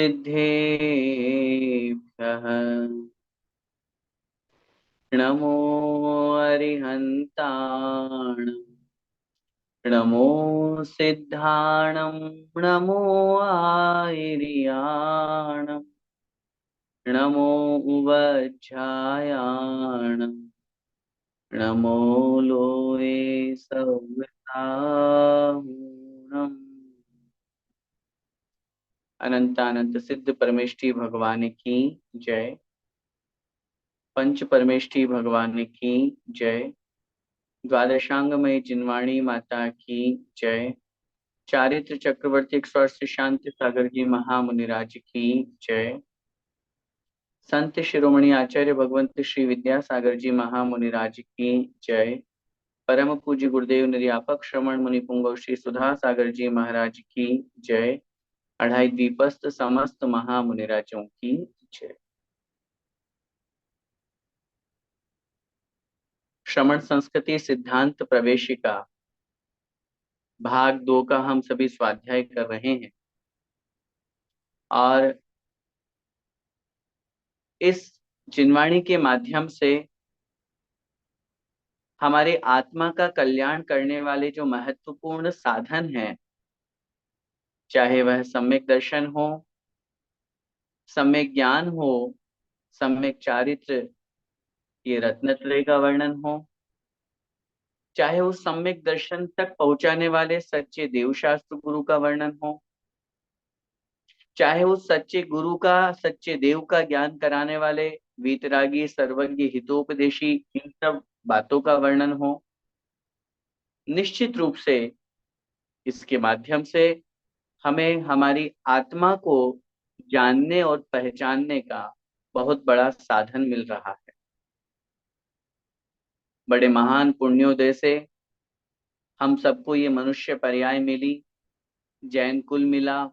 सिद्धेभ्यः नमो अरिहन्ताणं नमो सिद्धाणं नमो आयर्याणं नमो वज्रायाणं नमो लोये सव्यसाहूणम्। अनंतानंत सिद्ध परमेष्ठी भगवान की जय। पंच परमेष्ठी भगवान की जय। द्वादशांगमय जिनवाणी माता की जय। चारित्र चक्रवर्ती स्वस्थ शांति सागर जी महामुनिराज की जय। संत शिरोमणि आचार्य भगवंत श्री विद्यासागर जी महामुनिराज की जय। परम पूज्य गुरुदेव निर्यापक श्रवण मुनि पुंगव श्री सुधा सागर जी महाराज की जय। अढ़ाई द्वीपस्थ समस्त महामुनिराजों की जय। श्रमण संस्कृति सिद्धांत प्रवेशिका भाग 2 का हम सभी स्वाध्याय कर रहे हैं और इस जिनवाणी के माध्यम से हमारे आत्मा का कल्याण करने वाले जो महत्वपूर्ण साधन हैं, चाहे वह सम्यक दर्शन हो, सम्यक ज्ञान हो, सम्यक चारित्र ये रत्नत्रय का वर्णन हो, चाहे उस सम्यक दर्शन तक पहुंचाने वाले सच्चे देवशास्त्र गुरु का वर्णन हो, चाहे उस सच्चे गुरु का, सच्चे देव का ज्ञान कराने वाले वीतरागी सर्वज्ञ हितोपदेशी इन सब बातों का वर्णन हो, निश्चित रूप से इसके माध्यम से हमें हमारी आत्मा को जानने और पहचानने का बहुत बड़ा साधन मिल रहा है। बड़े महान पुण्योदय से हम सबको ये मनुष्य पर्याय मिली, जैन कुल मिला,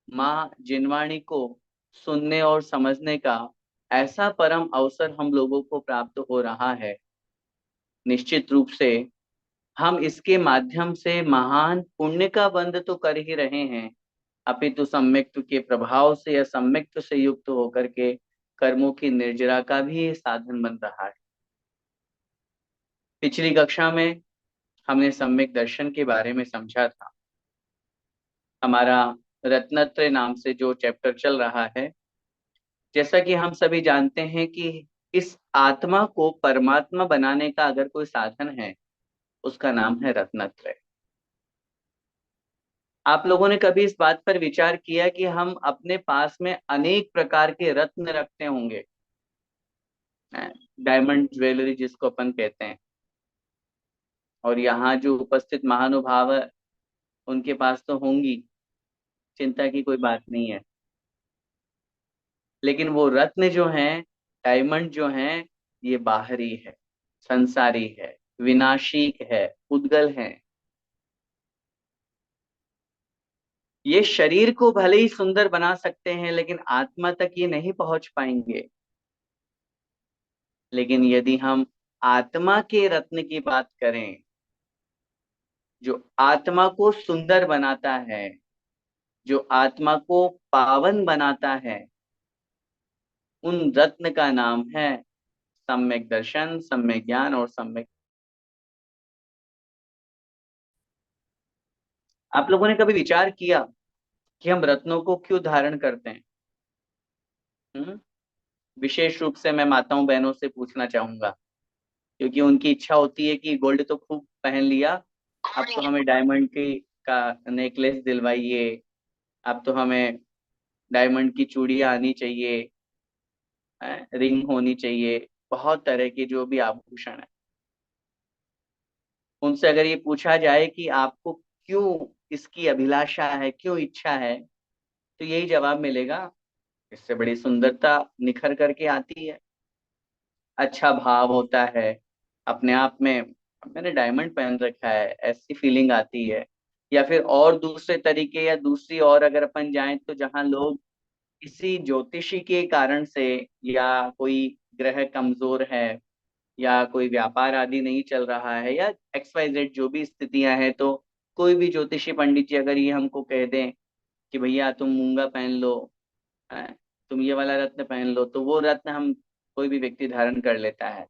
माँ जिनवाणी को सुनने और समझने का ऐसा परम अवसर हम लोगों को प्राप्त हो रहा है। निश्चित रूप से हम इसके माध्यम से महान पुण्य का बंध तो कर ही रहे हैं, अपितु सम्यक्त्व के प्रभाव से या सम्यक्त्व से युक्त होकर के कर्मों की निर्जरा का भी ये साधन बन रहा है। पिछली कक्षा में हमने सम्यक दर्शन के बारे में समझा था। हमारा रत्नत्रय नाम से जो चैप्टर चल रहा है, जैसा कि हम सभी जानते हैं कि इस आत्मा को परमात्मा बनाने का अगर कोई साधन है, उसका नाम है रत्नत्रय। आप लोगों ने कभी इस बात पर विचार किया कि हम अपने पास में अनेक प्रकार के रत्न रखते होंगे, डायमंड ज्वेलरी जिसको अपन कहते हैं, और यहाँ जो उपस्थित महानुभाव है उनके पास तो होंगी, चिंता की कोई बात नहीं है। लेकिन वो रत्न जो हैं, डायमंड जो हैं, ये बाहरी है, संसारी है, विनाशी है, उद्गल है। ये शरीर को भले ही सुंदर बना सकते हैं, लेकिन आत्मा तक ये नहीं पहुंच पाएंगे। लेकिन यदि हम आत्मा के रत्न की बात करें, जो आत्मा को सुंदर बनाता है, जो आत्मा को पावन बनाता है, उन रत्न का नाम है सम्यक दर्शन, सम्यक ज्ञान और सम्यक। आप लोगों ने कभी विचार किया कि हम रत्नों को क्यों धारण करते हैं? विशेष रूप से मैं माताओं बहनों से पूछना चाहूंगा, क्योंकि उनकी इच्छा होती है कि गोल्ड तो खूब पहन लिया, अब तो हमें डायमंड की का नेकलेस दिलवाइए, अब तो हमें डायमंड की चूड़ियां आनी चाहिए, रिंग होनी चाहिए, बहुत तरह के जो भी आभूषण है। उनसे अगर ये पूछा जाए कि आपको क्यों इसकी अभिलाषा है, क्यों इच्छा है, तो यही जवाब मिलेगा, इससे बड़ी सुंदरता निखर करके आती है, अच्छा भाव होता है अपने आप में, मैंने डायमंड पहन रखा है ऐसी फीलिंग आती है। या फिर और दूसरे तरीके या दूसरी और अगर अपन जाएं तो जहां लोग किसी ज्योतिषी के कारण से, या कोई ग्रह कमजोर है, या कोई व्यापार आदि नहीं चल रहा है, या XYZ जो भी स्थितियां हैं, तो कोई भी ज्योतिषी पंडित जी अगर ये हमको कह दें कि भैया तुम मूंगा पहन लो, है, तुम ये वाला रत्न पहन लो, तो वो रत्न हम कोई भी व्यक्ति धारण कर लेता है।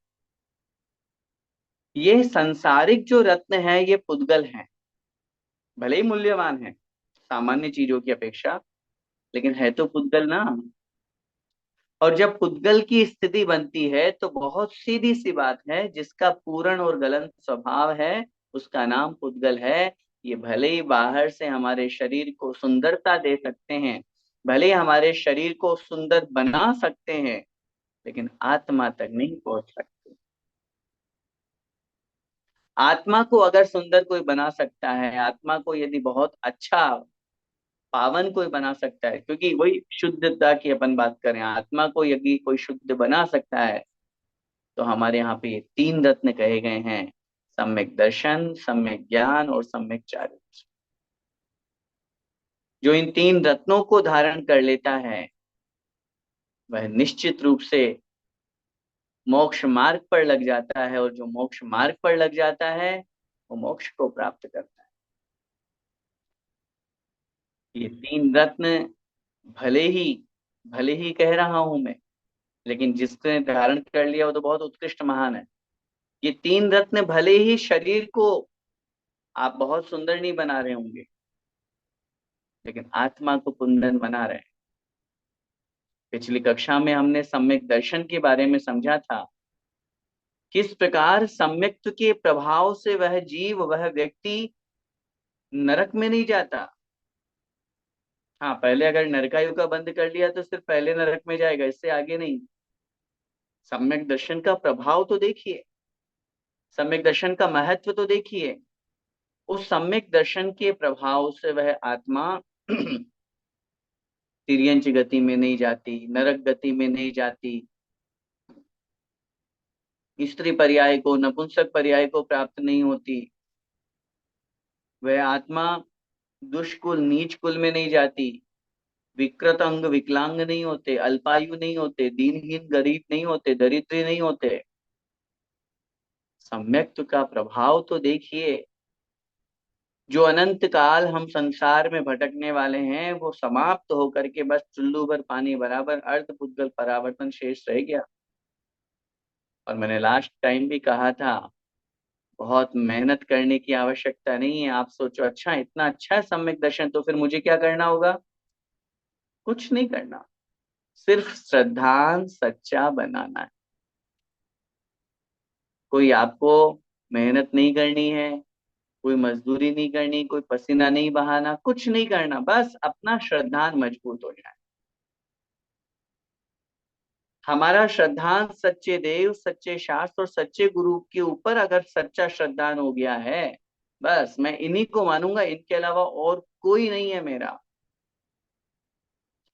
ये संसारिक जो रत्न है ये पुद्गल हैं, भले ही मूल्यवान है सामान्य चीजों की अपेक्षा, लेकिन है तो पुद्गल ना। और जब पुद्गल की स्थिति बनती है तो बहुत सीधी सी बात है, जिसका पूर्ण और गलत स्वभाव है उसका नाम पुद्गल है। ये भले ही बाहर से हमारे शरीर को सुंदरता दे सकते हैं, भले ही हमारे शरीर को सुंदर बना सकते हैं, लेकिन आत्मा तक नहीं पहुंच सकते। आत्मा को अगर सुंदर कोई बना सकता है, आत्मा को यदि बहुत अच्छा पावन कोई बना सकता है, क्योंकि वही शुद्धता की अपन बात करें, आत्मा को यदि कोई शुद्ध बना सकता है, तो हमारे यहाँ पे ये तीन रत्न कहे गए हैं, सम्यक दर्शन, सम्यक ज्ञान और सम्यक चारित्र। जो इन तीन रत्नों को धारण कर लेता है वह निश्चित रूप से मोक्ष मार्ग पर लग जाता है, और जो मोक्ष मार्ग पर लग जाता है वो मोक्ष को प्राप्त करता है। ये तीन रत्न भले ही कह रहा हूं मैं, लेकिन जिसने धारण कर लिया वो तो बहुत उत्कृष्ट महान है। ये तीन रत्न भले ही शरीर को आप बहुत सुंदर नहीं बना रहे होंगे, लेकिन आत्मा को कुंदन बना रहे हैं। पिछली कक्षा में हमने सम्यक दर्शन के बारे में समझा था, किस प्रकार सम्यक्त के प्रभाव से वह जीव, वह व्यक्ति नरक में नहीं जाता। हाँ, पहले अगर नरकायु का बंद कर लिया तो सिर्फ पहले नरक में जाएगा, इससे आगे नहीं। सम्यक दर्शन का प्रभाव तो देखिए, सम्यक दर्शन का महत्व तो देखिए। उस सम्यक दर्शन के प्रभाव से वह आत्मा तिर्यंच गति में नहीं जाती, नरक गति में नहीं जाती, स्त्री पर्याय को, नपुंसक पर्याय को प्राप्त नहीं होती, वह आत्मा दुष्कुल नीच कुल में नहीं जाती, विकृत अंग विकलांग नहीं होते, अल्पायु नहीं होते, दीनहीन गरीब नहीं होते, दरिद्र नहीं होते। सम्यक्त का प्रभाव तो देखिए। जो अनंत काल हम संसार में भटकने वाले हैं वो समाप्त होकर के बस चुल्लू भर पानी बराबर अर्ध पुद्गल परावर्तन शेष रह गया। और मैंने लास्ट टाइम भी कहा था, बहुत मेहनत करने की आवश्यकता नहीं है। आप सोचो, अच्छा इतना अच्छा है सम्यक दर्शन, तो फिर मुझे क्या करना होगा? कुछ नहीं करना, सिर्फ श्रद्धान सच्चा बनाना है। कोई आपको मेहनत नहीं करनी है, कोई मजदूरी नहीं करनी, कोई पसीना नहीं बहाना, कुछ नहीं करना, बस अपना श्रद्धान मजबूत हो जाए। हमारा श्रद्धान सच्चे देव, सच्चे शास्त्र और सच्चे गुरु के ऊपर अगर सच्चा श्रद्धान हो गया है, बस मैं इन्हीं को मानूंगा, इनके अलावा और कोई नहीं है मेरा।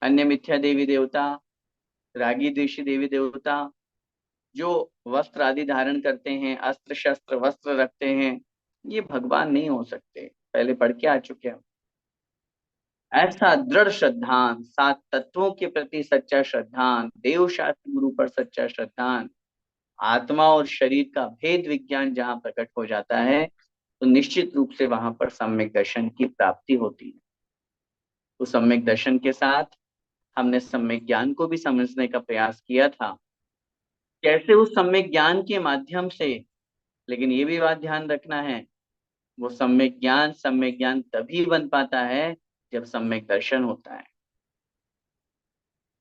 अन्य मिथ्या देवी देवता, रागी द्वेषी देवी देवता, जो वस्त्र आदि धारण करते हैं, अस्त्र शस्त्र वस्त्र रखते हैं, ये भगवान नहीं हो सकते, पहले पढ़ के आ चुके हैं। ऐसा दृढ़ श्रद्धान, सात तत्वों के प्रति सच्चा श्रद्धान, देव शास्त्र गुरु पर सच्चा श्रद्धान, आत्मा और शरीर का भेद विज्ञान जहां प्रकट हो जाता है, तो निश्चित रूप से वहां पर सम्यक दर्शन की प्राप्ति होती है। तो सम्यक दर्शन के साथ हमने सम्यक ज्ञान को भी समझने का प्रयास किया था, कैसे उस सम्यक ज्ञान के माध्यम से। लेकिन ये भी बात ध्यान रखना है, वो सम्यक ज्ञान तभी बन पाता है जब सम्यक दर्शन होता है।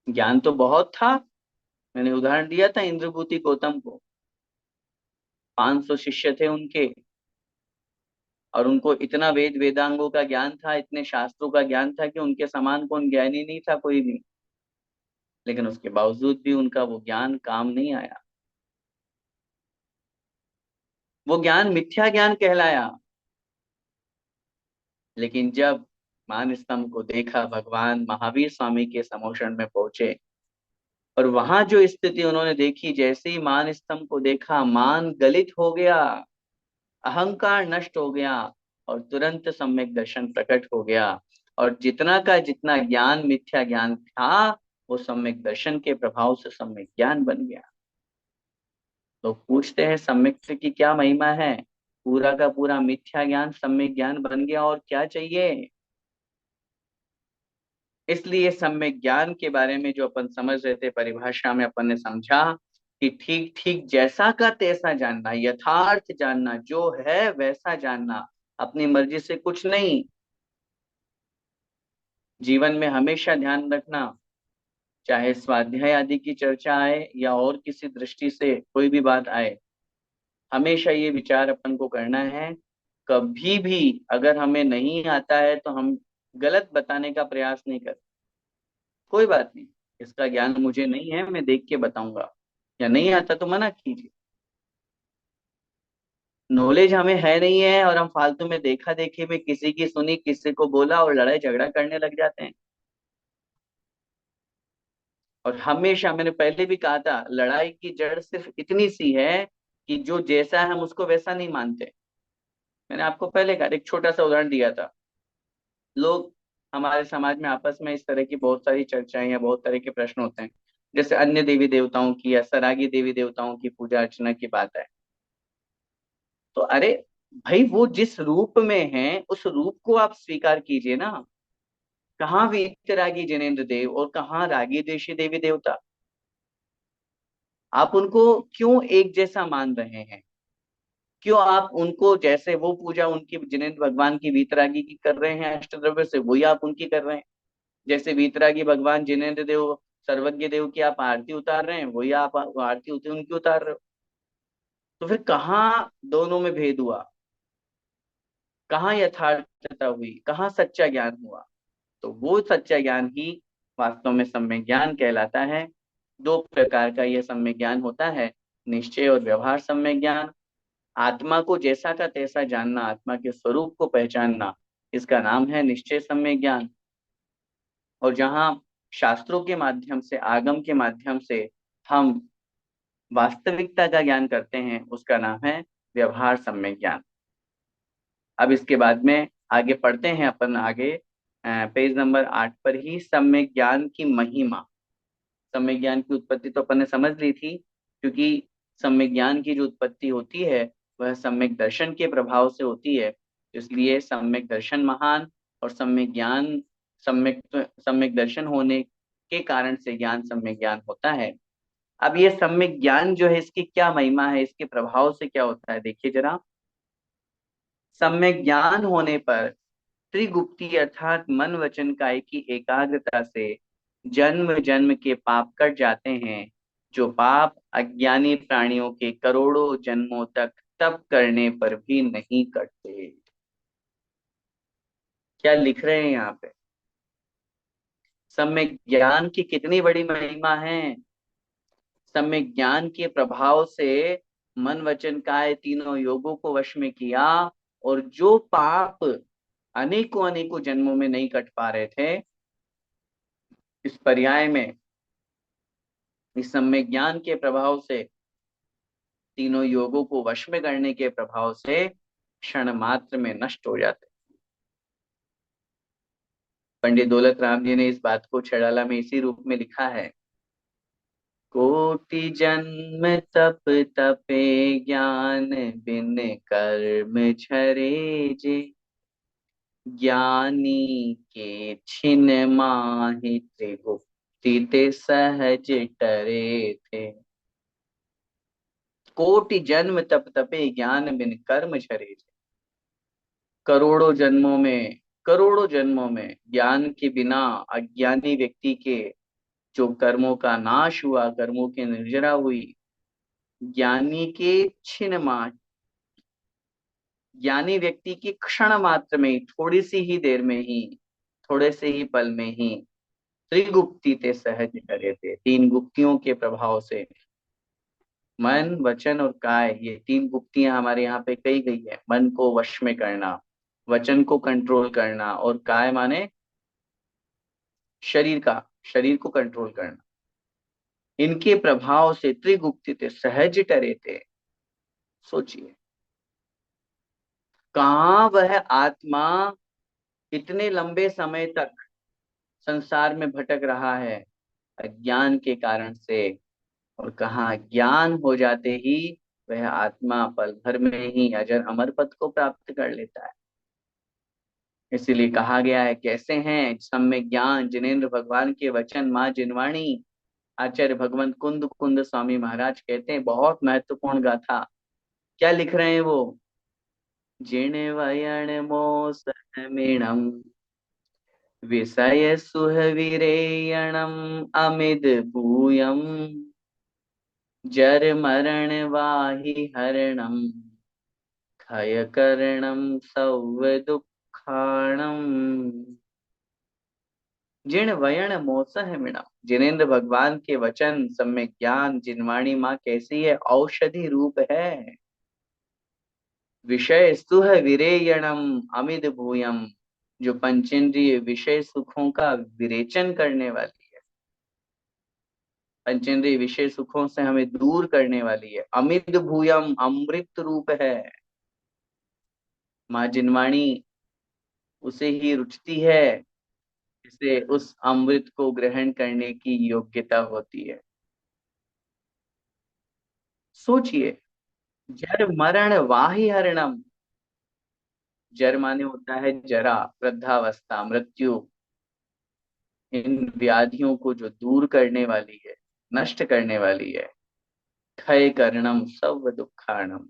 ज्ञान तो बहुत था, मैंने उदाहरण दिया था इंद्रभूति गौतम को, 500 शिष्य थे उनके, और उनको इतना वेदांगों का ज्ञान था, इतने शास्त्रों का ज्ञान था कि उनके समान कौन ज्ञानी नहीं था कोई भी। लेकिन उसके बावजूद भी उनका वो ज्ञान काम नहीं आया, वो ज्ञान मिथ्या ज्ञान कहलाया। लेकिन जब मान स्तंभ को देखा, भगवान महावीर स्वामी के समोषण में पहुंचे, और वहां जो स्थिति उन्होंने देखी, जैसे ही मान स्तंभ को देखा, मान गलित हो गया, अहंकार नष्ट हो गया, और तुरंत सम्यक दर्शन प्रकट हो गया। और जितना का जितना ज्ञान मिथ्या ज्ञान था, वो सम्यक दर्शन के प्रभाव से सम्यक ज्ञान बन गया। लोग पूछते हैं सम्यक से की क्या महिमा है? पूरा का पूरा मिथ्या ज्ञान सम्यक ज्ञान बन गया, और क्या चाहिए? इसलिए सम्यक ज्ञान के बारे में जो अपन समझ रहे थे, परिभाषा में अपन ने समझा कि ठीक ठीक जैसा का तैसा जानना, यथार्थ जानना, जो है वैसा जानना, अपनी मर्जी से कुछ नहीं। जीवन में हमेशा ध्यान रखना, चाहे स्वाध्याय आदि की चर्चा आए या और किसी दृष्टि से कोई भी बात आए, हमेशा ये विचार अपन को करना है, कभी भी अगर हमें नहीं आता है तो हम गलत बताने का प्रयास नहीं कर। कोई बात नहीं, इसका ज्ञान मुझे नहीं है, मैं देख के बताऊंगा, या नहीं आता तो मना कीजिए। नॉलेज हमें है नहीं है और हम फालतू में देखा देखी में किसी की सुनी, किसी को बोला और लड़ाई झगड़ा करने लग जाते हैं। और हमेशा मैंने पहले भी कहा था, लड़ाई की जड़ सिर्फ इतनी सी है कि जो जैसा है हम उसको वैसा नहीं मानते। मैंने आपको पहले कहा, एक छोटा सा उदाहरण दिया था। लोग हमारे समाज में आपस में इस तरह की बहुत सारी चर्चाएं या बहुत तरह के प्रश्न होते हैं, जैसे अन्य देवी देवताओं की या सरागी देवी देवताओं की पूजा अर्चना की बात है। तो अरे भाई, वो जिस रूप में है उस रूप को आप स्वीकार कीजिए ना। कहाँ वीतरागी जिनेन्द्र देव और कहाँ रागी देशी देवी देवता। आप उनको क्यों एक जैसा मान रहे हैं? क्यों आप उनको, जैसे वो पूजा उनकी जिनेन्द्र भगवान की वीतरागी की कर रहे हैं अष्टद्रव्य से, वही आप उनकी कर रहे हैं। जैसे वीतरागी भगवान जिनेन्द्र देव, सर्वज्ञ देव की आप आरती उतार रहे हैं, वही आप आरती उनकी उतार रहे हो। तो फिर कहाँ दोनों में भेद हुआ? कहाँ यथार्थता हुई? कहाँ सच्चा ज्ञान हुआ? तो वो सच्चा ज्ञान ही वास्तव में सम्यक ज्ञान कहलाता है। दो प्रकार का यह सम्यक ज्ञान होता है, निश्चय और व्यवहार सम्यक ज्ञान। आत्मा को जैसा का तैसा जानना, आत्मा के स्वरूप को पहचानना, इसका नाम है निश्चय सम्यक ज्ञान। और जहाँ शास्त्रों के माध्यम से, आगम के माध्यम से हम वास्तविकता का ज्ञान करते हैं, उसका नाम है व्यवहार सम्यक ज्ञान। अब इसके बाद में आगे पढ़ते हैं अपन आगे, पेज नंबर 8 पर ही सम्यक ज्ञान की महिमा। सम्यक ज्ञान की उत्पत्ति तो अपन ने समझ ली थी, क्योंकि सम्यक ज्ञान की जो उत्पत्ति होती है वह सम्यक दर्शन के प्रभाव से होती है। इसलिए सम्यक दर्शन महान, और सम्यक ज्ञान, सम्यक सम्यक दर्शन होने के कारण से ज्ञान सम्यक ज्ञान होता है। अब ये सम्यक ज्ञान जो है, इसकी क्या महिमा है, इसके प्रभाव से क्या होता है, देखिए जरा। सम्यक ज्ञान होने पर त्रिगुप्ती अर्थात मन वचन काय की एकाग्रता से जन्म जन्म के पाप कट जाते हैं, जो पाप अज्ञानी प्राणियों के करोड़ों जन्मों तक तप करने पर भी नहीं कटते। क्या लिख रहे हैं यहाँ पे? सम्यक ज्ञान की कितनी बड़ी महिमा है। सम्यक ज्ञान के प्रभाव से मन वचन काय तीनों योगों को वश में किया, और जो पाप अनेकों अनेकों जन्मों में नहीं कट पा रहे थे, इस पर्याय में इस सम्यक ज्ञान के प्रभाव से, तीनों योगों को वश में करने के प्रभाव से क्षण मात्र में नष्ट हो जाते। पंडित दौलत राम जी ने इस बात को छड़ाला में इसी रूप में लिखा है। कोटि जन्म तप तपे ज्ञान बिन कर्म झरे जे, ज्ञानी के छिन माहि त्रिगुप्ति ते सहज टरे थे। कोटि जन्म तप तपे ज्ञान बिन कर्म झरे। करोड़ों जन्मों में, करोड़ों जन्मों में ज्ञान के बिना अज्ञानी व्यक्ति के जो कर्मों का नाश हुआ, कर्मों की निर्जरा हुई, ज्ञानी के छिन माह, ज्ञानी व्यक्ति की क्षण मात्र में ही, थोड़ी सी ही देर में ही, थोड़े से ही पल में ही त्रिगुप्ति ते सहज करे थे, तीन गुप्तियों के प्रभाव से, मन वचन और काय, ये तीन गुप्तियां हमारे यहाँ पे कही गई है। मन को वश में करना, वचन को कंट्रोल करना, और काय माने शरीर का, शरीर को कंट्रोल करना। इनके प्रभाव से त्रिगुप्ति थे, सहज टरे थे। सोचिए, कहाँ वह आत्मा इतने लंबे समय तक संसार में भटक रहा है अज्ञान के कारण से, और कहाँ ज्ञान हो जाते ही वह आत्मा पल भर में ही अजर अमर पद को प्राप्त कर लेता है। इसीलिए कहा गया है, कैसे हैं सम्यक ज्ञान जिनेन्द्र भगवान के वचन माँ जिनवाणी। आचार्य भगवंत कुंद कुंद स्वामी महाराज कहते हैं, बहुत महत्वपूर्ण गाथा। क्या लिख रहे हैं वो? जिण वयण मोस मीणम विषय सुहविरेयणम अमिद भूयम जर मरण वाहि हरणम क्षय करणम सौव दुखाणम। जिण वयण मोसह मीणम, जिनेन्द्र भगवान के वचन सम्यक ज्ञान जिनवाणी माँ कैसी है? औषधि रूप है। विषय सुह विरेयणम अमिद भूयम, जो पंचेंद्रिय विषय सुखों का विरेचन करने वाली है, पंचेंद्रिय विषय सुखों से हमें दूर करने वाली है। अमिद भूयम, अमृत रूप है। माँ जिनवाणी उसे ही रुचती है जिसे उस अमृत को ग्रहण करने की योग्यता होती है। सोचिए, जर मरण वाहि हरणम। जर माने होता है जरा, वृद्धावस्था, मृत्यु। इन व्याधियों को जो दूर करने वाली है, नष्ट करने वाली है। क्षय करणम सब दुखाणम,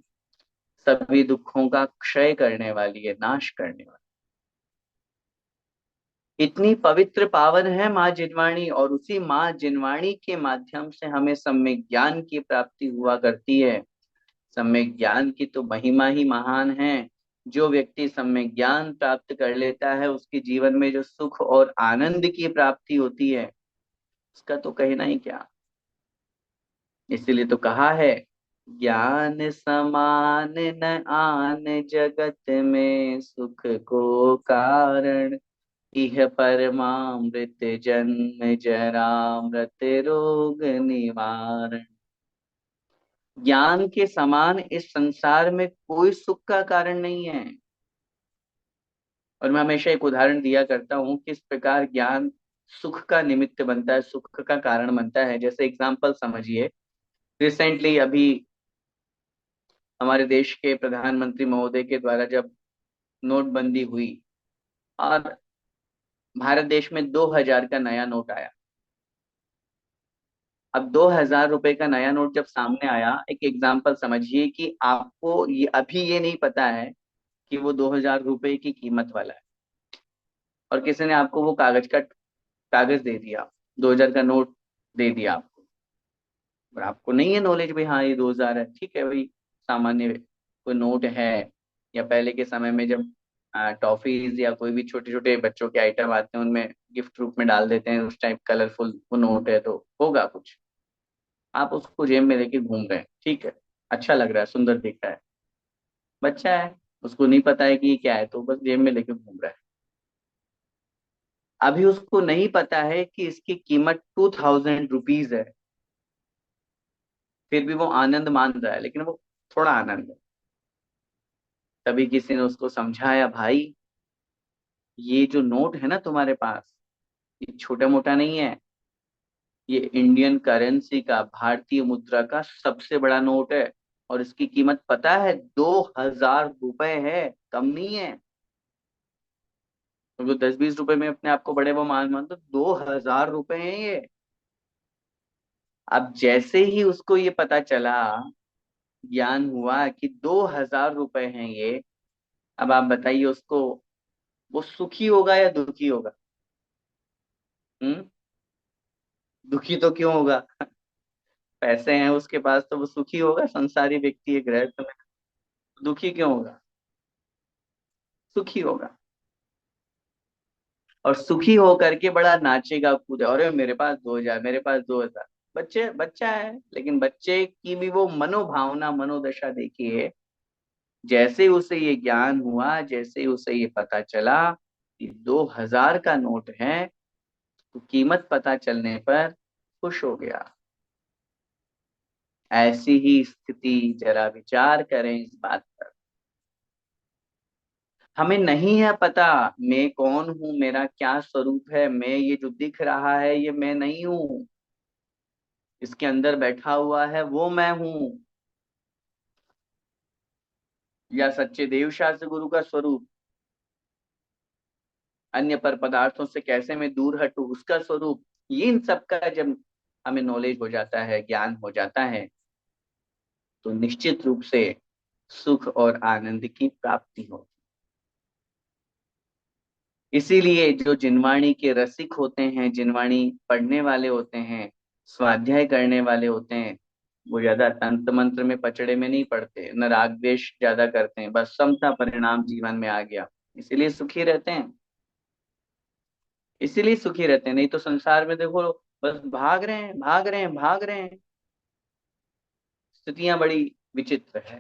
सभी दुखों का क्षय करने वाली है, नाश करने वाली। इतनी पवित्र पावन है माँ जिनवाणी, और उसी माँ जिनवाणी के माध्यम से हमें सम्यक ज्ञान की प्राप्ति हुआ करती है। सम्यक ज्ञान की तो महिमा ही महान है। जो व्यक्ति सम्यक ज्ञान प्राप्त कर लेता है, उसके जीवन में जो सुख और आनंद की प्राप्ति होती है, उसका तो कहना ही क्या। इसीलिए तो कहा है, ज्ञान समान न आन जगत में सुख को कारण, इह परमामृत जन्म जरा मृत रोग निवारण। ज्ञान के समान इस संसार में कोई सुख का कारण नहीं है। और मैं हमेशा एक उदाहरण दिया करता हूँ, किस प्रकार ज्ञान सुख का निमित्त बनता है, सुख का कारण बनता है। जैसे एग्जाम्पल समझिए, रिसेंटली अभी हमारे देश के प्रधानमंत्री महोदय के द्वारा जब नोटबंदी हुई और भारत देश में 2000 का नया नोट आया। अब 2000 रुपए का नया नोट जब सामने आया, एक एग्जाम्पल समझिए कि आपको ये अभी ये नहीं पता है कि वो 2000 रुपए की कीमत वाला है, और किसी ने आपको वो कागज दे दिया, 2000 का नोट दे दिया आपको। और आपको नहीं है नॉलेज भाई, हाँ ये 2000 है, ठीक है भाई, सामान्य कोई नोट है। या पहले के समय में जब टॉफीज या कोई भी छोटे छोटे बच्चों के आइटम आते हैं, उनमें गिफ्ट रूप में डाल देते हैं, उस टाइप कलरफुल वो नोट है, तो होगा कुछ। आप उसको जेब में लेके घूम रहे हैं, ठीक है, अच्छा लग रहा है, सुंदर दिख रहा है। बच्चा है, उसको नहीं पता है कि ये क्या है, तो बस जेब में लेके घूम रहा है। अभी उसको नहीं पता है कि इसकी कीमत 2000 रुपीज है। फिर भी वो आनंद मान रहा है, लेकिन वो थोड़ा आनंद है। तभी किसी ने उसको समझाया, भाई ये जो नोट है ना तुम्हारे पास, ये छोटा मोटा नहीं है। ये इंडियन करेंसी का, भारतीय मुद्रा का सबसे बड़ा नोट है। और इसकी कीमत पता है, 2000 रुपए है, कम नहीं है। तो 10-20 रुपए में अपने आप को बड़े वो मान तो 2000 रुपए हैं ये। अब जैसे ही उसको ये पता चला, ज्ञान हुआ कि 2000 रुपए हैं ये, अब आप बताइए उसको, वो सुखी होगा या दुखी होगा? हम्म। दुखी तो क्यों होगा? पैसे हैं उसके पास तो वो सुखी होगा, संसारी व्यक्ति है, गृहस्थ में। दुखी क्यों होगा? सुखी होगा। और सुखी होकर के बड़ा नाचेगा कूदे, अरे मेरे पास 2000, मेरे पास 2000। बच्चे, बच्चा है, लेकिन बच्चे की भी वो मनोभावना, मनोदशा देखिए। जैसे उसे ये ज्ञान हुआ, जैसे उसे ये पता चला कि 2000 का नोट है, तो कीमत पता चलने पर खुश हो गया। ऐसी ही स्थिति, जरा विचार करें इस बात पर। हमें नहीं है पता मैं कौन हूं, मेरा क्या स्वरूप है, मैं ये जो दिख रहा है ये मैं नहीं हूं। इसके अंदर बैठा हुआ है वो मैं हूं, या सच्चे देव शास्त्र गुरु का स्वरूप। अन्य पर पदार्थों से कैसे मैं दूर हटूं, उसका स्वरूप, ये इन सब का जब हमें नॉलेज हो जाता है, ज्ञान हो जाता है, तो निश्चित रूप से सुख और आनंद की प्राप्ति होती। इसीलिए जो जिनवाणी के रसिक होते हैं, जिनवाणी पढ़ने वाले होते हैं, स्वाध्याय करने वाले होते हैं, वो ज्यादा तंत्र मंत्र में पचड़े में नहीं पड़ते, न राग द्वेष ज्यादा करते हैं, बस समता परिणाम जीवन में आ गया, इसीलिए सुखी रहते हैं। इसीलिए सुखी रहते हैं, नहीं तो संसार में देखो बस भाग रहे हैं, भाग रहे हैं, भाग रहे हैं। स्थितियां बड़ी विचित्र है।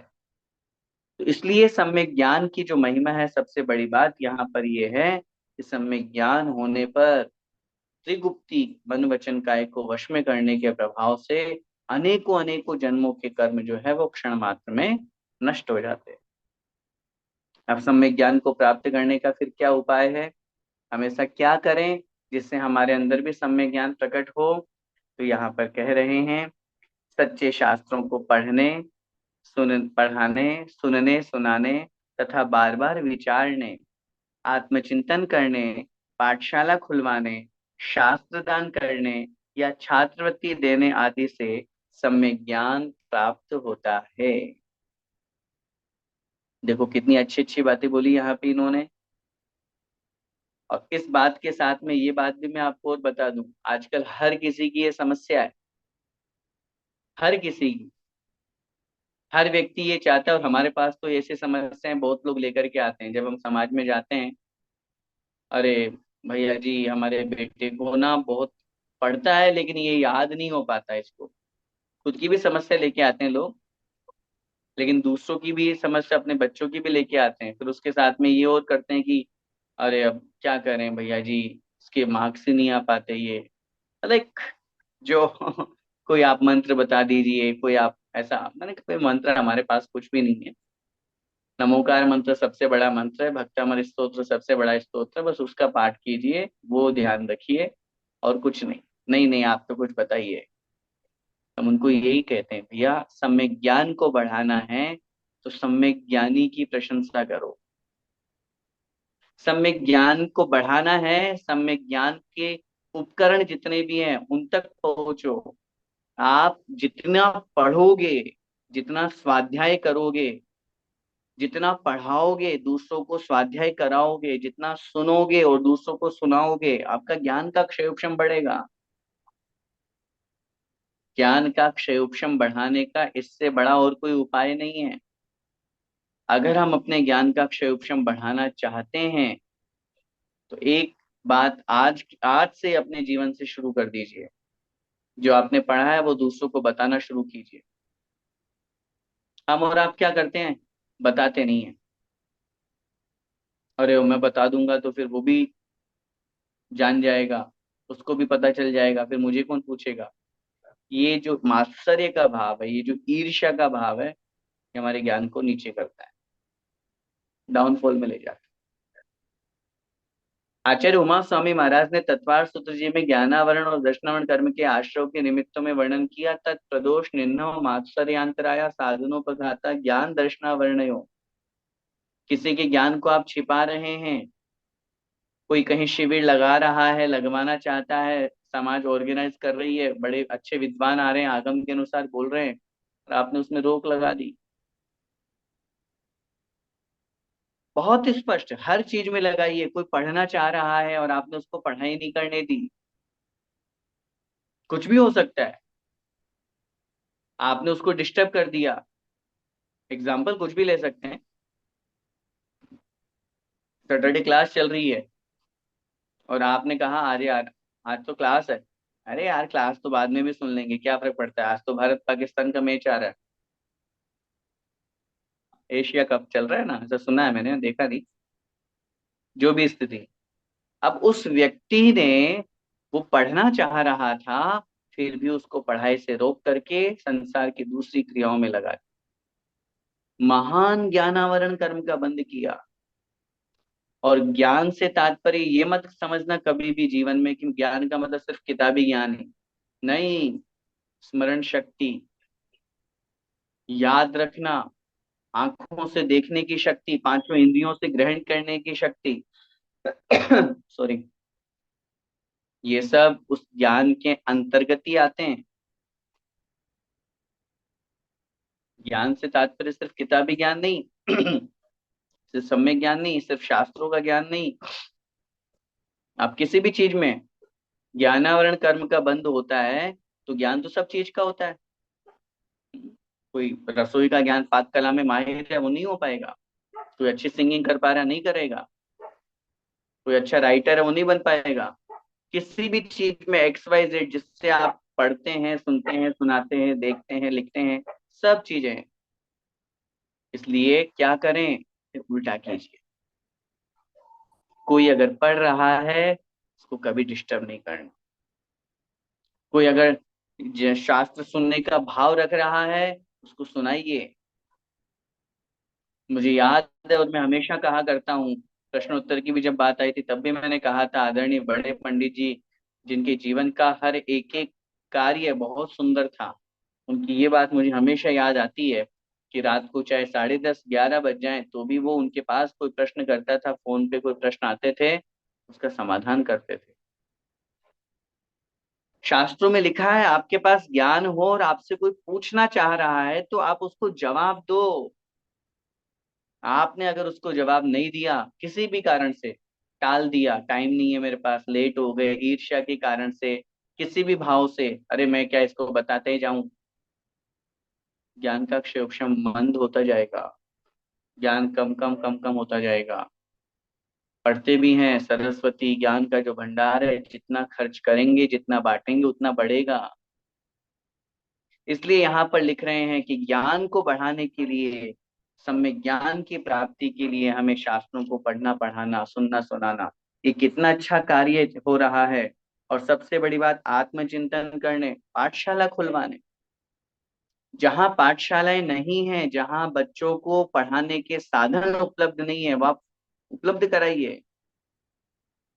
तो इसलिए सम्यक ज्ञान की जो महिमा है, सबसे बड़ी बात यहाँ पर ये है कि सम्यक ज्ञान होने पर त्रिगुप्ती मन वचन काय को वश में करने के प्रभाव से अनेकों अनेकों जन्मों के कर्म जो है वो क्षण मात्र में नष्ट हो जाते हैं। अब सम्यक ज्ञान को प्राप्त करने का फिर क्या उपाय है, हमेशा क्या करें जिससे हमारे अंदर भी सम्यक ज्ञान प्रकट हो। तो यहाँ पर कह रहे हैं, सच्चे शास्त्रों को पढ़ने, पढ़ाने, सुनने सुनाने तथा बार बार विचारने, आत्मचिंतन करने, पाठशाला खुलवाने, शास्त्र दान करने या छात्रवृत्ति देने आदि से सम्यक ज्ञान प्राप्त होता है। देखो कितनी अच्छी अच्छी बातें बोली यहाँ पे इन्होंने। और इस बात के साथ में ये बात भी मैं आपको और बता दूं, आजकल हर किसी की ये समस्या है, हर किसी की। हर व्यक्ति ये चाहता है, और हमारे पास तो ऐसे समस्याएं बहुत लोग लेकर के आते हैं जब हम समाज में जाते हैं। अरे भैया जी, हमारे बेटे को ना बहुत पढ़ता है लेकिन ये याद नहीं हो पाता इसको। खुद की भी समस्या लेके आते हैं लोग, लेकिन दूसरों की भी समस्या, अपने बच्चों की भी लेके आते हैं, फिर उसके साथ में ये और करते हैं कि अरे अब क्या करें भैया जी, इसके मार्क्स ही नहीं आ पाते ये। लाइक जो कोई आप मंत्र बता दीजिए, कोई आप ऐसा, मैंने कोई मंत्र हमारे पास कुछ भी नहीं है। नमोकार मंत्र सबसे बड़ा मंत्र है, भक्तामर स्तोत्र सबसे बड़ा स्तोत्र है, बस उसका पाठ कीजिए, वो ध्यान रखिए, और कुछ नहीं। नहीं नहीं, आप तो कुछ बताइए। हम उनको यही कहते हैं, भैया सम्यक ज्ञान को बढ़ाना है तो सम्यक ज्ञानी की प्रशंसा करो। सम्यक ज्ञान को बढ़ाना है, सम्यक ज्ञान के उपकरण जितने भी हैं उन तक पहुंचो। आप जितना पढ़ोगे, जितना स्वाध्याय करोगे, जितना पढ़ाओगे, दूसरों को स्वाध्याय कराओगे, जितना सुनोगे और दूसरों को सुनाओगे, आपका ज्ञान का क्षयोक्षम बढ़ेगा। ज्ञान का क्षयोक्षम बढ़ाने का इससे बड़ा और कोई उपाय नहीं है। अगर हम अपने ज्ञान का क्षयोक्षम बढ़ाना चाहते हैं तो एक बात आज आज से अपने जीवन से शुरू कर दीजिए। जो आपने पढ़ा है वो दूसरों को बताना शुरू कीजिए। हम और आप क्या करते हैं, बताते नहीं है। अरे मैं बता दूंगा तो फिर वो भी जान जाएगा, उसको भी पता चल जाएगा, फिर मुझे कौन पूछेगा। ये जो मात्सर्य का भाव है, ये जो ईर्ष्या का भाव है, ये हमारे ज्ञान को नीचे करता है, डाउनफॉल में ले जाता है। आचार्य उमा स्वामी महाराज ने तत्वार सूत्र जी में ज्ञानावरण और दर्शनावरण कर्म के आश्रव के निमित्तों में वर्णन किया। तत्प्रदोष निन्नो मात्सर्यांतराया साधनोपघाता ज्ञान दर्शनावरणयो। किसी के ज्ञान को आप छिपा रहे हैं, कोई कहीं शिविर लगा रहा है, लगवाना चाहता है, समाज ऑर्गेनाइज कर रही है, बड़े अच्छे विद्वान आ रहे हैं, आगम के अनुसार बोल रहे हैं, और आपने उसमें रोक लगा दी। बहुत स्पष्ट हर चीज में लगाइए, कोई पढ़ना चाह रहा है और आपने उसको पढ़ाई नहीं करने दी, कुछ भी हो सकता है, आपने उसको डिस्टर्ब कर दिया। एग्जाम्पल कुछ भी ले सकते हैं। सैटरडे क्लास चल रही है और आपने कहा अरे यार आज तो क्लास है। अरे यार क्लास तो बाद में भी सुन लेंगे, क्या फर्क पड़ता है, आज तो भारत पाकिस्तान का मैच आ रहा है, एशिया कप चल रहा है ना, ऐसा सुना है मैंने, देखा नहीं। जो भी स्थिति, अब उस व्यक्ति ने, वो पढ़ना चाह रहा था, फिर भी उसको पढ़ाई से रोक करके संसार की दूसरी क्रियाओं में लगा दिया। महान ज्ञानावरण कर्म का बंद किया। और ज्ञान से तात्पर्य ये मत समझना कभी भी जीवन में कि ज्ञान का मतलब सिर्फ किताबी ज्ञान है। नहीं, स्मरण शक्ति, याद रखना, आंखों से देखने की शक्ति, पांचों इंद्रियों से ग्रहण करने की शक्ति, सॉरी, ये सब उस ज्ञान के अंतर्गत ही आते हैं। ज्ञान से तात्पर्य सिर्फ किताबी ज्ञान नहीं, सिर्फ सम्यक ज्ञान नहीं, सिर्फ शास्त्रों का ज्ञान नहीं। आप किसी भी चीज में ज्ञानावरण कर्म का बंद होता है तो ज्ञान तो सब चीज का होता है। कोई रसोई का ज्ञान पाक कला में माहिर है वो नहीं हो पाएगा, कोई अच्छी सिंगिंग कर पा रहा नहीं करेगा, कोई अच्छा राइटर है वो नहीं बन पाएगा। किसी भी चीज में एक्स वाई जेड जिससे आप पढ़ते हैं, सुनते हैं, सुनाते हैं, देखते हैं, लिखते हैं, सब चीजें हैं। इसलिए क्या करें, उल्टा कीजिए। कोई अगर पढ़ रहा है उसको कभी डिस्टर्ब नहीं करना। कोई अगर शास्त्र सुनने का भाव रख रहा है उसको सुनाइए। मुझे याद है और मैं हमेशा कहा करता हूँ, प्रश्नोत्तर की भी जब बात आई थी तब भी मैंने कहा था, आदरणीय बड़े पंडित जी जिनके जीवन का हर एक एक कार्य बहुत सुंदर था, उनकी ये बात मुझे हमेशा याद आती है कि रात को चाहे 10:30 11 बज जाए तो भी वो उनके पास कोई प्रश्न करता था, फोन पे कोई प्रश्न आते थे, उसका समाधान करते थे। शास्त्रों में लिखा है आपके पास ज्ञान हो और आपसे कोई पूछना चाह रहा है तो आप उसको जवाब दो। आपने अगर उसको जवाब नहीं दिया, किसी भी कारण से टाल दिया, टाइम नहीं है मेरे पास, लेट हो गए, ईर्ष्या के कारण से, किसी भी भाव से, अरे मैं क्या इसको बताते ही जाऊं, ज्ञान का क्षेपशम मंद होता जाएगा, ज्ञान कम कम कम कम होता जाएगा। पढ़ते भी हैं, सरस्वती ज्ञान का जो भंडार है जितना खर्च करेंगे जितना बांटेंगे उतना बढ़ेगा। इसलिए यहाँ पर लिख रहे हैं कि ज्ञान को बढ़ाने के लिए, सम्यक ज्ञान की प्राप्ति के लिए हमें शास्त्रों को पढ़ना, पढ़ाना, सुनना, सुनाना, ये कितना अच्छा कार्य हो रहा है। और सबसे बड़ी बात, आत्मचिंतन करने, पाठशाला खुलवाने। जहाँ पाठशालाएं नहीं हैं, जहाँ बच्चों को पढ़ाने के साधन उपलब्ध नहीं है, वह उपलब्ध कराइए।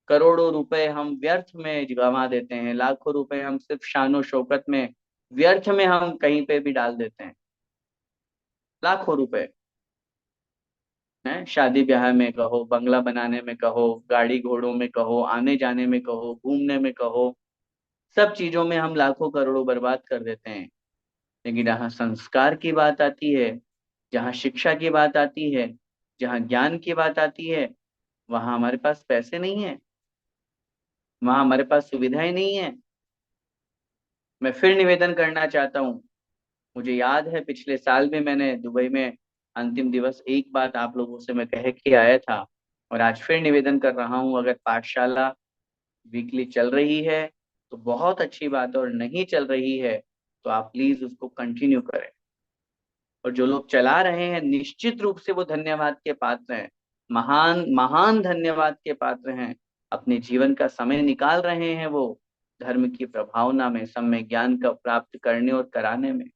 करोड़ों रुपए हम व्यर्थ में गंवा देते हैं, लाखों रुपए हम सिर्फ शानो शौकत में, व्यर्थ में हम कहीं पे भी डाल देते हैं। लाखों रुपए हैं, शादी ब्याह में कहो, बंगला बनाने में कहो, गाड़ी घोड़ों में कहो, आने जाने में कहो, घूमने में कहो, सब चीजों में हम लाखों करोड़ों बर्बाद कर देते हैं। लेकिन जहाँ संस्कार की बात आती है, जहाँ शिक्षा की बात आती है, जहाँ ज्ञान की बात आती है, वहां हमारे पास पैसे नहीं है, वहां हमारे पास सुविधाएं नहीं है। मैं फिर निवेदन करना चाहता हूँ, मुझे याद है पिछले साल भी मैंने दुबई में अंतिम दिवस एक बात आप लोगों से मैं कह के आया था, और आज फिर निवेदन कर रहा हूँ, अगर पाठशाला वीकली चल रही है तो बहुत अच्छी बात है, और नहीं चल रही है तो आप प्लीज उसको कंटिन्यू करें। और जो लोग चला रहे हैं निश्चित रूप से वो धन्यवाद के पात्र हैं, महान महान धन्यवाद के पात्र हैं। अपने जीवन का समय निकाल रहे हैं वो धर्म की प्रभावना में, सम्य ज्ञान का प्राप्त करने और कराने में।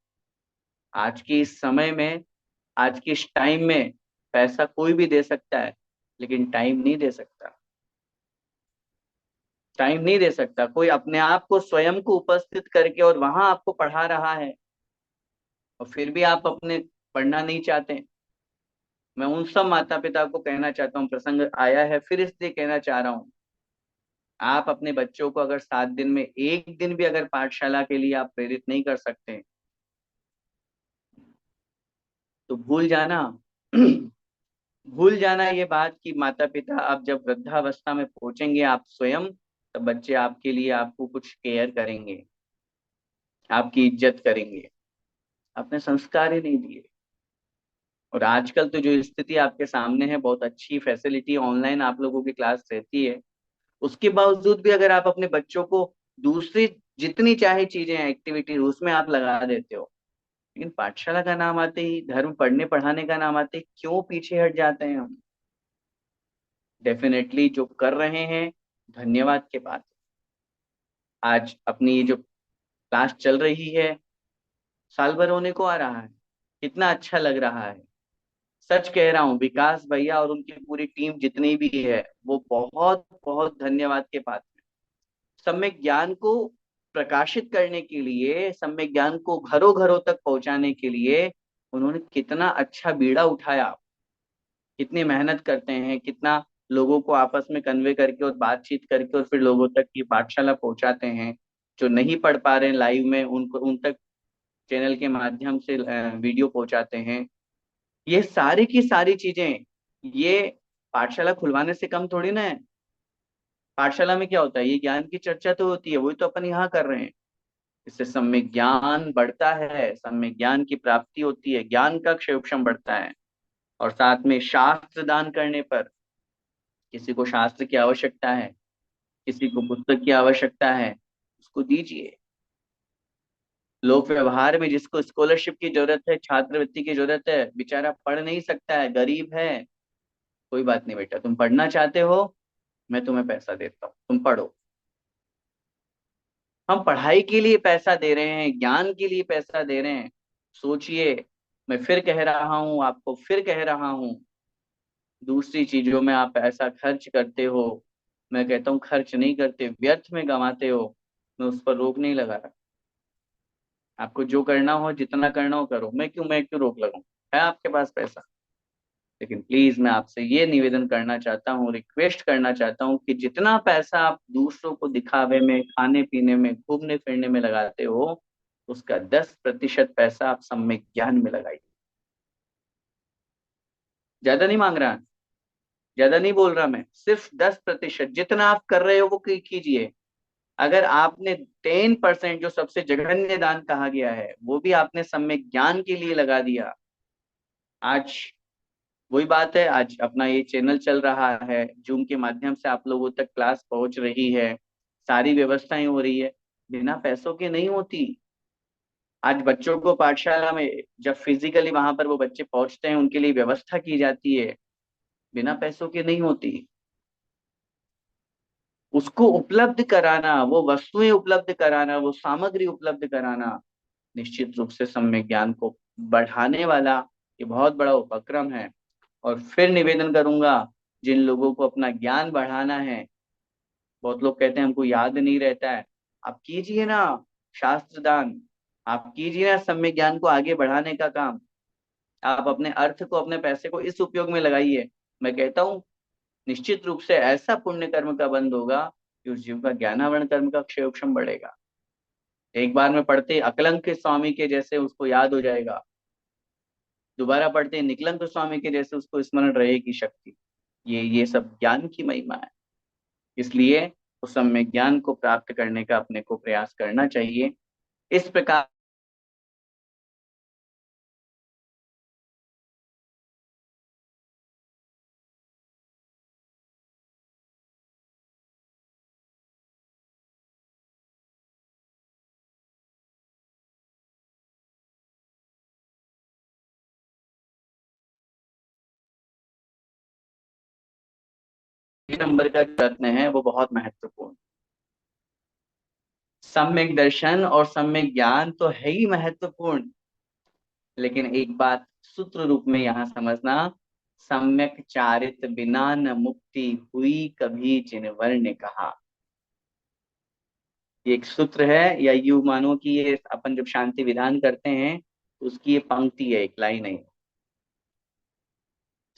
आज के इस समय में, आज के इस टाइम में पैसा कोई भी दे सकता है, लेकिन टाइम नहीं दे सकता। टाइम नहीं दे सकता कोई अपने आप को, स्वयं को उपस्थित करके और वहां आपको पढ़ा रहा है, और फिर भी आप अपने पढ़ना नहीं चाहते। मैं उन सब माता पिता को कहना चाहता हूँ, प्रसंग आया है फिर इसलिए कहना चाह रहा हूँ, आप अपने बच्चों को अगर 7 दिन में एक दिन भी अगर पाठशाला के लिए आप प्रेरित नहीं कर सकते तो भूल जाना, भूल जाना ये बात कि माता पिता आप जब वृद्धावस्था में पहुंचेंगे आप स्वयं, तब बच्चे आपके लिए, आपको कुछ केयर करेंगे, आपकी इज्जत करेंगे। आपने संस्कार ही नहीं दिए। और आजकल तो जो स्थिति आपके सामने है, बहुत अच्छी फैसिलिटी, ऑनलाइन आप लोगों की क्लास रहती है, उसके बावजूद भी अगर आप अपने बच्चों को दूसरी जितनी चाहे चीजें एक्टिविटी उसमें आप लगा देते हो, लेकिन पाठशाला का नाम आते ही, धर्म पढ़ने पढ़ाने का नाम आते ही क्यों पीछे हट जाते हैं हम। डेफिनेटली जो कर रहे हैं धन्यवाद के बात। आज अपनी ये जो क्लास चल रही है, साल भर होने को आ रहा है, कितना अच्छा लग रहा है। सच कह रहा हूँ, विकास भैया और उनकी पूरी टीम जितनी भी है वो बहुत बहुत धन्यवाद के पात्र हैं। सम्यक ज्ञान को प्रकाशित करने के लिए, सम्यक ज्ञान को घरों घरों तक पहुंचाने के लिए उन्होंने कितना अच्छा बीड़ा उठाया, कितनी मेहनत करते हैं, कितना लोगों को आपस में कन्वे करके और बातचीत करके और फिर लोगों तक ये पाठशाला पहुंचाते हैं। जो नहीं पढ़ पा रहे हैं लाइव में, उनको उन तक चैनल के माध्यम से वीडियो पहुंचाते हैं। ये सारी की सारी चीजें, ये पाठशाला खुलवाने से कम थोड़ी ना है। पाठशाला में क्या होता है, ये ज्ञान की चर्चा तो होती है, वही तो अपन यहाँ कर रहे हैं। इससे सम्यक ज्ञान बढ़ता है, सम्यक ज्ञान की प्राप्ति होती है, ज्ञान का क्षेत्रफल बढ़ता है। और साथ में शास्त्र दान करने पर, किसी को शास्त्र की आवश्यकता है, किसी को पुस्तक की आवश्यकता है, उसको दीजिए। लोक व्यवहार में जिसको स्कॉलरशिप की जरूरत है, छात्रवृत्ति की जरूरत है, बेचारा पढ़ नहीं सकता है, गरीब है, कोई बात नहीं बेटा, तुम पढ़ना चाहते हो, मैं तुम्हें पैसा देता हूँ, तुम पढ़ो। हम पढ़ाई के लिए पैसा दे रहे हैं, ज्ञान के लिए पैसा दे रहे हैं। सोचिए, मैं फिर कह रहा हूं, आपको फिर कह रहा हूं, दूसरी चीजों में आप पैसा खर्च करते हो, मैं कहता हूँ खर्च नहीं करते, व्यर्थ में गंवाते हो, मैं उस पर रोक नहीं लगा रहा। आपको जो करना हो, जितना करना हो करो, मैं क्यों रोक लगाऊं, है आपके पास पैसा। लेकिन प्लीज मैं आपसे ये निवेदन करना चाहता हूँ, रिक्वेस्ट करना चाहता हूँ कि जितना पैसा आप दूसरों को दिखावे में, खाने पीने में, घूमने फिरने में लगाते हो, उसका 10% पैसा आप सम्यक ज्ञान में लगाइए। ज्यादा नहीं मांग रहा, ज्यादा नहीं बोल रहा, मैं सिर्फ 10% जितना आप कर रहे हो वो कीजिए। अगर आपने 10% जो सबसे जघन्य दान कहा गया है, वो भी आपने सम्यक ज्ञान के लिए लगा दिया, आज वही बात है, आज अपना ये चैनल चल रहा है, जूम के माध्यम से आप लोगों तक क्लास पहुंच रही है, सारी व्यवस्थाएं हो रही है, बिना पैसों के नहीं होती। आज बच्चों को पाठशाला में जब फिजिकली वहां पर वो बच्चे पहुंचते हैं, उनके लिए व्यवस्था की जाती है, बिना पैसों के नहीं होती। उसको उपलब्ध कराना, वो वस्तुएं उपलब्ध कराना, वो सामग्री उपलब्ध कराना, निश्चित रूप से सम्यक ज्ञान को बढ़ाने वाला ये बहुत बड़ा उपक्रम है। और फिर निवेदन करूंगा, जिन लोगों को अपना ज्ञान बढ़ाना है, बहुत लोग कहते हैं हमको याद नहीं रहता है, आप कीजिए ना शास्त्र दान, आप कीजिए ना सम्यक ज्ञान को आगे बढ़ाने का काम। आप अपने अर्थ को, अपने पैसे को इस उपयोग में लगाइए। मैं कहता हूँ निश्चित रूप से ऐसा पुण्य कर्म का बंद होगा कि उस जीव का ज्ञानावरण कर्म का क्षेत्रफल बढ़ेगा। एक बार में पढ़ते अकलंक के स्वामी के जैसे उसको याद हो जाएगा, दोबारा पढ़ते निकलंक स्वामी के जैसे उसको स्मरण रहेगी शक्ति। ये सब ज्ञान की महिमा है। इसलिए उस समय ज्ञान को प्राप्त करने का अपने को प्रयास करना चाहिए। इस प्रकार नंबर का रत्न है वो बहुत महत्वपूर्ण। सम्यक दर्शन और सम्यक ज्ञान तो है ही महत्वपूर्ण, लेकिन एक बात सूत्र रूप में यहाँ समझना, सम्यक चारित बिना न मुक्ति हुई कभी जिनवर ने कहा। ये एक सूत्र है, या यूं मानो कि ये अपन जब शांति विधान करते हैं तो उसकी ये पंक्ति है, एक लाइन है।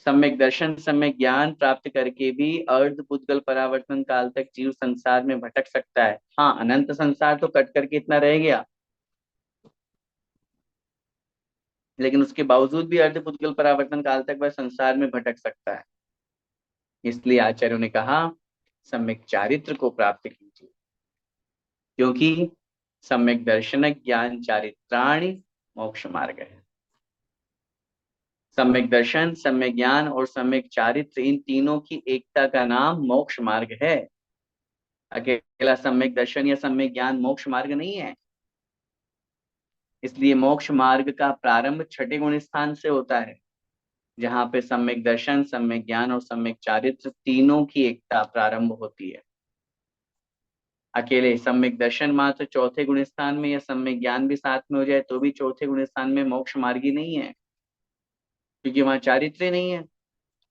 सम्यक दर्शन, सम्यक ज्ञान प्राप्त करके भी अर्ध पुद्गल परावर्तन काल तक जीव संसार में भटक सकता है। हाँ, अनंत संसार तो कट करके इतना रह गया, लेकिन उसके बावजूद भी अर्ध पुद्गल परावर्तन काल तक वह संसार में भटक सकता है। इसलिए आचार्यों ने कहा सम्यक चारित्र को प्राप्त कीजिए, क्योंकि सम्यक दर्शन ज्ञान चारित्राणि मोक्ष मार्ग है। सम्यक दर्शन, सम्यक ज्ञान और सम्यक चारित्र, इन तीनों की एकता का नाम मोक्ष मार्ग है। अकेला सम्यक दर्शन या सम्यक ज्ञान मोक्ष मार्ग नहीं है। इसलिए मोक्ष मार्ग का प्रारंभ छठे गुण स्थान से होता है, जहाँ पे सम्यक दर्शन, सम्यक ज्ञान और सम्यक चारित्र तीनों की एकता प्रारंभ होती है। अकेले सम्यक दर्शन मात्र चौथे गुण स्थान में या सम्यक ज्ञान भी साथ में हो जाए तो भी चौथे गुण स्थान में मोक्ष मार्गी नहीं है, क्योंकि वहां चारित्र नहीं है,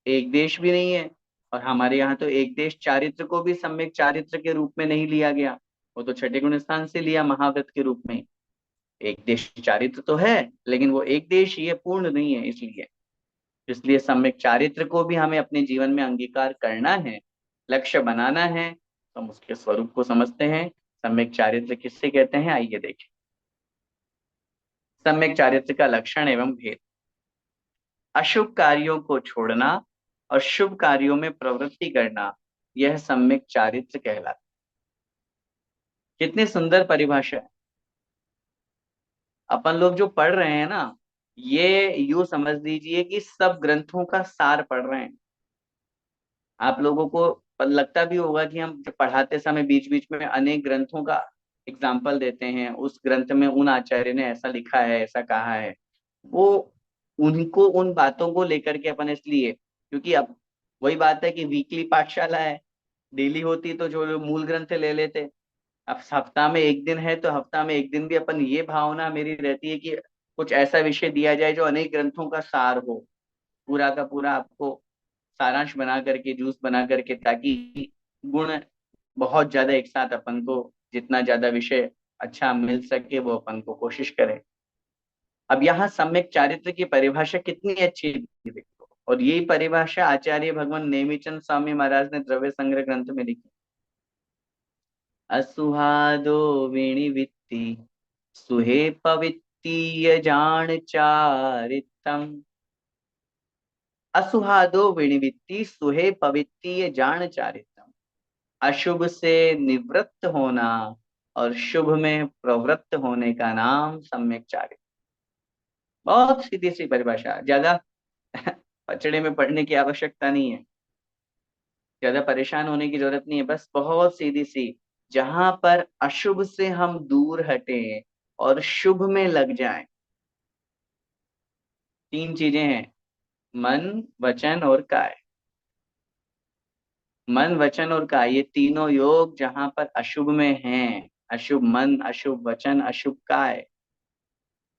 एक देश भी नहीं है। और हमारे यहाँ तो एक देश चारित्र को भी सम्यक चारित्र के रूप में नहीं लिया गया, वो तो छठे गुण स्थान से लिया महाव्रत के रूप में। एक देश चारित्र तो है, लेकिन वो एक देश ये पूर्ण नहीं है। इसलिए इसलिए सम्यक चारित्र को भी हमें अपने जीवन में अंगीकार करना है, लक्ष्य बनाना है, तो हम उसके स्वरूप को समझते हैं। सम्यक चारित्र किससे कहते हैं, आइए देखें। सम्यक चारित्र का लक्षण एवं भेद। अशुभ कार्यों को छोड़ना और शुभ कार्यों में प्रवृत्ति करना, यह सम्यक चारित्र कहलाता है। कितनी सुंदर परिभाषा है। अपन लोग जो पढ़ रहे हैं ना, ये यूं समझ लीजिए कि सब ग्रंथों का सार पढ़ रहे हैं। आप लोगों को लगता भी होगा कि हम जब पढ़ाते समय बीच बीच में अनेक ग्रंथों का एग्जाम्पल देते हैं, उस ग्रंथ में उन आचार्य ने ऐसा लिखा है, ऐसा कहा है। वो उनको उन बातों को लेकर के अपन इसलिए, क्योंकि अब वही बात है कि वीकली पाठशाला है, डेली होती तो जो लोग मूल ग्रंथ ले लेते। अब हफ्ता में एक दिन है तो हफ्ता में एक दिन भी अपन, ये भावना मेरी रहती है कि कुछ ऐसा विषय दिया जाए जो अनेक ग्रंथों का सार हो, पूरा का पूरा आपको सारांश बना करके, जूस बना करके, ताकि गुण बहुत ज्यादा एक साथ अपन को, जितना ज्यादा विषय अच्छा मिल सके वो अपन को कोशिश करें। अब यहाँ सम्यक चारित्र की परिभाषा कितनी अच्छी है देखो, और यही परिभाषा आचार्य भगवान नेमीचंद स्वामी महाराज ने द्रव्य संग्रह ग्रंथ में लिखी। असुहादो विनिवित्ति सुहे पवित्तीय जान चारितम। असुहादो विनिवित्ति सुहे पवित्तीय जान चारितम। अशुभ से निवृत्त होना और शुभ में प्रवृत्त होने का नाम सम्यक चारित्र। बहुत सीधी सी परिभाषा, ज्यादा पचड़े में पढ़ने की आवश्यकता नहीं है, ज्यादा परेशान होने की जरूरत नहीं है, बस बहुत सीधी सी। जहां पर अशुभ से हम दूर हटे और शुभ में लग जाएं। तीन चीजें हैं, मन वचन और काय। मन वचन और काय, ये तीनों योग जहां पर अशुभ में हैं, अशुभ मन, अशुभ वचन, अशुभ काय।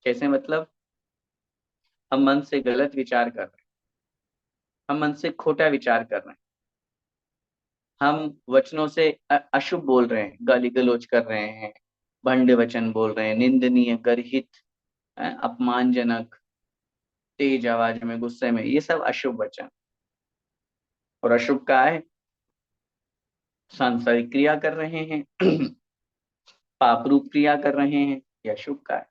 कैसे मतलब, हम मन से गलत विचार कर रहे हैं, हम मन से खोटा विचार कर रहे हैं, हम वचनों से अशुभ बोल रहे हैं, गाली गलौज कर रहे हैं, भंड वचन बोल रहे हैं, निंदनीय, गर्हित, अपमानजनक, तेज आवाज में, गुस्से में, ये सब अशुभ वचन। और अशुभ काय, सांसारिक क्रिया कर रहे हैं, पाप रूप क्रिया कर रहे हैं, यह अशुभ काय।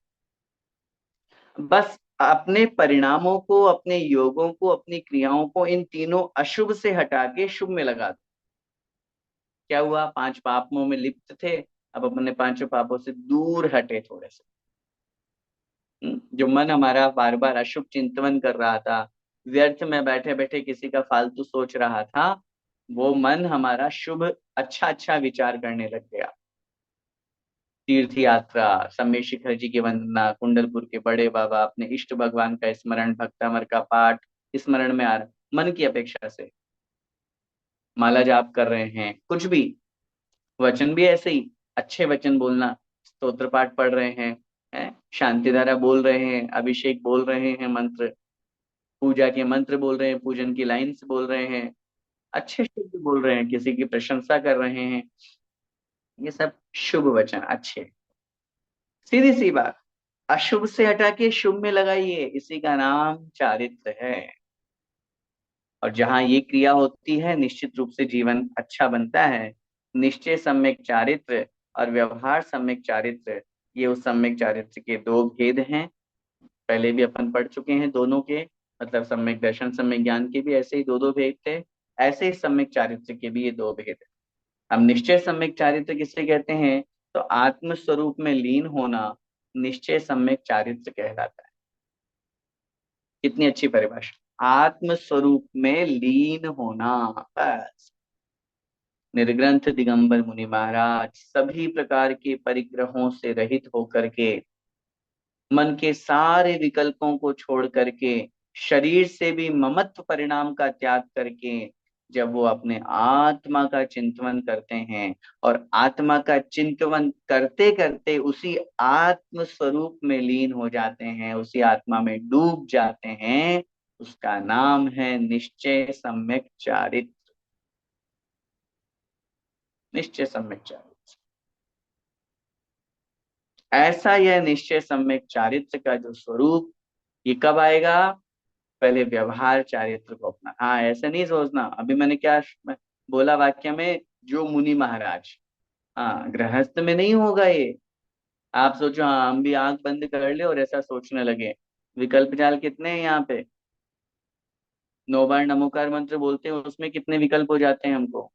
बस अपने परिणामों को, अपने योगों को, अपनी क्रियाओं को इन तीनों अशुभ से हटा के शुभ में लगा दो। क्या हुआ, पांच पापों में लिप्त थे, अब अपने पांचों पापों से दूर हटे थोड़े से। जो मन हमारा बार बार अशुभ चिंतन कर रहा था, व्यर्थ में बैठे बैठे किसी का फालतू सोच रहा था, वो मन हमारा शुभ, अच्छा अच्छा विचार करने लग गया। तीर्थ यात्रा, समय शिखर जी की वंदना, कुंडलपुर के बड़े बाबा, अपने इष्ट भगवान का स्मरण, भक्तामर का पाठ स्मरण में आ रहा, मन की अपेक्षा से माला जाप कर रहे हैं, कुछ भी, वचन भी ऐसे ही, अच्छे वचन बोलना, स्तोत्र पाठ पढ़ रहे हैं, शांति धारा बोल रहे हैं, अभिषेक बोल रहे हैं, मंत्र, पूजा के मंत्र बोल रहे हैं, पूजन की लाइन्स बोल रहे हैं, अच्छे शब्द बोल रहे हैं, किसी की प्रशंसा कर रहे हैं, ये सब शुभ वचन अच्छे। सीधी सी बात, अशुभ से हटा के शुभ में लगाइए, इसी का नाम चारित्र है। और जहां ये क्रिया होती है, निश्चित रूप से जीवन अच्छा बनता है। निश्चय सम्यक चारित्र और व्यवहार सम्यक चारित्र, ये उस सम्यक चारित्र के दो भेद हैं। पहले भी अपन पढ़ चुके हैं दोनों के, मतलब सम्यक दर्शन, सम्यक ज्ञान के भी ऐसे ही दो दो भेद थे, ऐसे ही सम्यक चारित्र के भी ये दो भेद हैं। अब निश्चय सम्यक चारित्र किसे कहते हैं, तो आत्म स्वरूप में लीन होना निश्चय सम्यक चारित्र कहलाता है। कितनी अच्छी परिभाषा, आत्म स्वरूप में लीन होना। बस, निर्ग्रंथ दिगंबर मुनि महाराज सभी प्रकार के परिग्रहों से रहित होकर के, मन के सारे विकल्पों को छोड़ करके, शरीर से भी ममत्व परिणाम का त्याग करके, जब वो अपने आत्मा का चिंतन करते हैं और आत्मा का चिंतन करते करते उसी आत्म स्वरूप में लीन हो जाते हैं, उसी आत्मा में डूब जाते हैं, उसका नाम है निश्चय सम्यक चारित्र। निश्चय सम्यक चारित्र, ऐसा यह निश्चय सम्यक चारित्र का जो स्वरूप, ये कब आएगा, पहले व्यवहार चारित्र को अपना। हाँ, ऐसे नहीं सोचना अभी मैंने क्या बोला वाक्य में, जो मुनि महाराज। हाँ, गृहस्थ में नहीं होगा ये। आप सोचो, हाँ हम भी आंख बंद कर ले और ऐसा सोचने लगे। विकल्प जाल कितने हैं यहाँ पे। 9 बार नमोकार मंत्र बोलते हैं, उसमें कितने विकल्प हो जाते हैं हमको।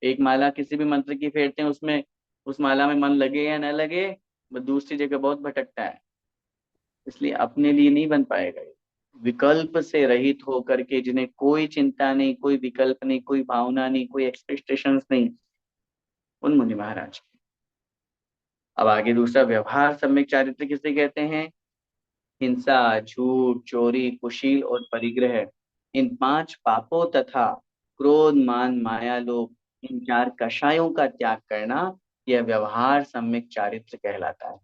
एक माला किसी भी मंत्र की फेरते हैं, उसमें उस माला में मन लगे या न लगे, वो दूसरी जगह बहुत भटकता है। इसलिए अपने लिए नहीं बन पाएगा ये। विकल्प से रहित होकर के, जिन्हें कोई चिंता नहीं, कोई विकल्प नहीं, कोई भावना नहीं, कोई एक्सपेक्टेशंस नहीं, उन मुनि महाराज। अब आगे दूसरा, व्यवहार सम्यक चारित्र किसे कहते हैं। हिंसा, झूठ, चोरी, कुशील और परिग्रह, इन 5 पापों तथा क्रोध, मान, माया, लोभ, इन 4 कषायों का त्याग करना, यह व्यवहार सम्यक चारित्र कहलाता है।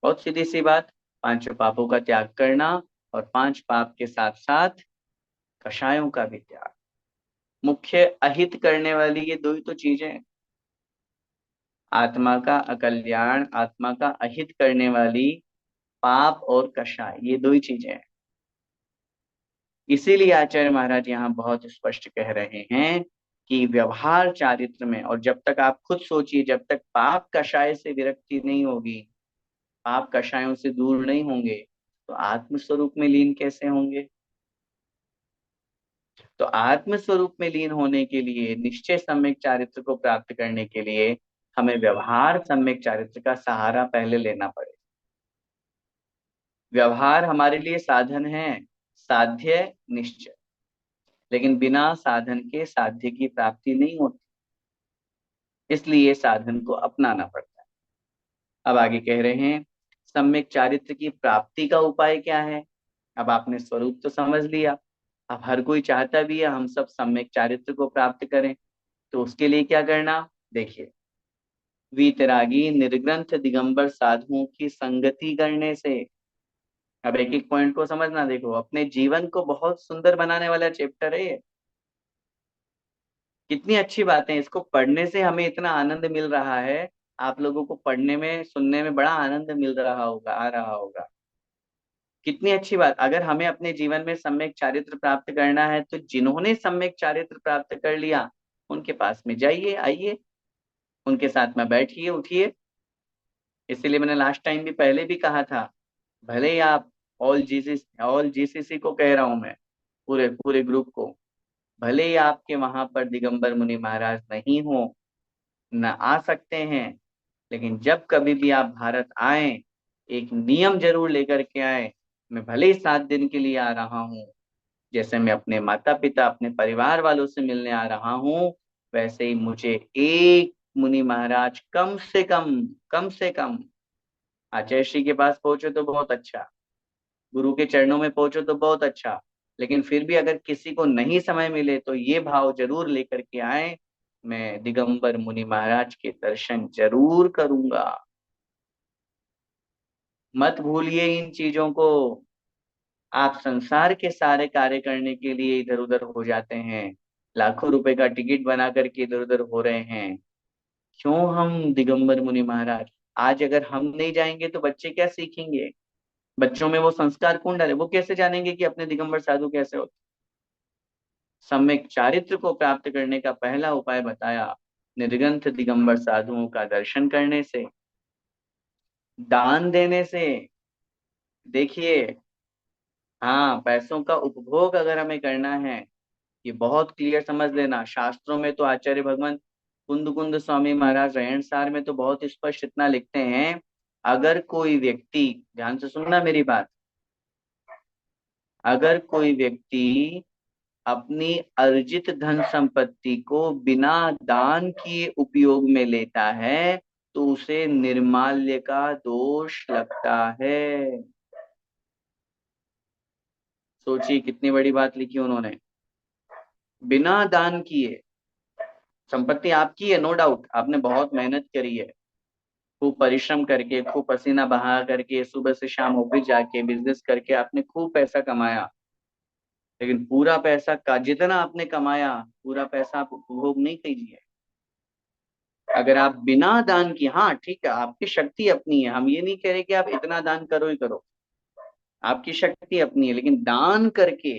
बहुत सीधी सी बात। 5 पापों का त्याग करना और 5 पाप के साथ साथ कषायों का भी त्याग। मुख्य अहित करने वाली ये दो ही तो चीजें हैं। आत्मा का अकल्याण, आत्मा का अहित करने वाली पाप और कषाय, ये दो ही चीजें हैं। इसीलिए आचार्य महाराज यहाँ बहुत स्पष्ट कह रहे हैं कि व्यवहार चारित्र में, और जब तक आप खुद सोचिए, जब तक पाप कषाय से विरक्ति नहीं होगी, पाप कषायों से दूर नहीं होंगे, तो आत्म स्वरूप में लीन कैसे होंगे। तो आत्म स्वरूप में लीन होने के लिए, निश्चय सम्यक चारित्र को प्राप्त करने के लिए, हमें व्यवहार सम्यक चारित्र का सहारा पहले लेना पड़ेगा। व्यवहार हमारे लिए साधन है, साध्य निश्चय, लेकिन बिना साधन के साध्य की प्राप्ति नहीं होती। इसलिए साधन को अपनाना पड़ता है। अब आगे कह रहे हैं, सम्यक चारित्र की प्राप्ति का उपाय क्या है। अब आपने स्वरूप तो समझ लिया। अब हर कोई चाहता भी है हम सब सम्यक चारित्र को प्राप्त करें, तो उसके लिए क्या करना। देखिए, वीतरागी निर्ग्रंथ दिगंबर साधुओं की संगति करने से। अब एक एक पॉइंट को समझना। देखो, अपने जीवन को बहुत सुंदर बनाने वाला चैप्टर है ये। कितनी अच्छी बातें, इसको पढ़ने से हमें इतना आनंद मिल रहा है। आप लोगों को पढ़ने में, सुनने में बड़ा आनंद मिल रहा होगा, आ रहा होगा। कितनी अच्छी बात। अगर हमें अपने जीवन में सम्यक चारित्र प्राप्त करना है, तो जिन्होंने सम्यक चारित्र प्राप्त कर लिया, उनके पास में जाइए, आइए, उनके साथ में बैठिए, उठिए। इसीलिए मैंने लास्ट टाइम भी, पहले भी कहा था, भले ही आप ऑल जीसीसी को कह रहा हूं मैं, पूरे पूरे ग्रुप को, भले ही आपके वहां पर दिगंबर मुनि महाराज नहीं हो, न आ सकते हैं, लेकिन जब कभी भी आप भारत आए, एक नियम जरूर लेकर के आए। मैं भले ही 7 दिन के लिए आ रहा हूँ, जैसे मैं अपने माता पिता, अपने परिवार वालों से मिलने आ रहा हूँ, वैसे ही मुझे एक मुनि महाराज कम से कम, आचार्य श्री के पास पहुंचो तो बहुत अच्छा, गुरु के चरणों में पहुंचो तो बहुत अच्छा, लेकिन फिर भी अगर किसी को नहीं समय मिले, तो ये भाव जरूर लेकर के आए, मैं दिगंबर मुनि महाराज के दर्शन जरूर करूंगा। मत भूलिए इन चीजों को। आप संसार के सारे कार्य करने के लिए इधर उधर हो जाते हैं, लाखों रुपए का टिकट बना करके इधर उधर हो रहे हैं। क्यों हम दिगंबर मुनि महाराज, आज अगर हम नहीं जाएंगे तो बच्चे क्या सीखेंगे। बच्चों में वो संस्कार कौन डाले, वो कैसे जानेंगे कि अपने दिगंबर साधु कैसे होते। सम्यक चारित्र को प्राप्त करने का पहला उपाय बताया, निर्ग्रंथ दिगंबर साधुओं का दर्शन करने से, दान देने से। देखिए, हाँ, पैसों का उपभोग अगर हमें करना है, ये बहुत क्लियर समझ लेना। शास्त्रों में तो आचार्य भगवान कुंद कुंद स्वामी महाराज रहन सार में तो बहुत स्पष्ट इतना लिखते हैं, अगर कोई व्यक्ति, ध्यान से सुनना मेरी बात, अगर कोई व्यक्ति अपनी अर्जित धन संपत्ति को बिना दान किए उपयोग में लेता है, तो उसे निर्माल्य का दोष लगता है। सोचिए कितनी बड़ी बात लिखी उन्होंने। बिना दान किए, संपत्ति आपकी है, नो डाउट, आपने बहुत मेहनत करी है, खूब परिश्रम करके, खूब पसीना बहा करके, सुबह से शाम ऑफिस जाके बिजनेस करके आपने खूब पैसा कमाया, लेकिन पूरा पैसा का जितना आपने कमाया, पूरा पैसा आप उपभोग नहीं कीजिए। अगर आप बिना दान की, हाँ ठीक है, आपकी शक्ति अपनी है, हम ये नहीं कह रहे कि आप इतना दान करो ही करो, आपकी शक्ति अपनी है, लेकिन दान करके,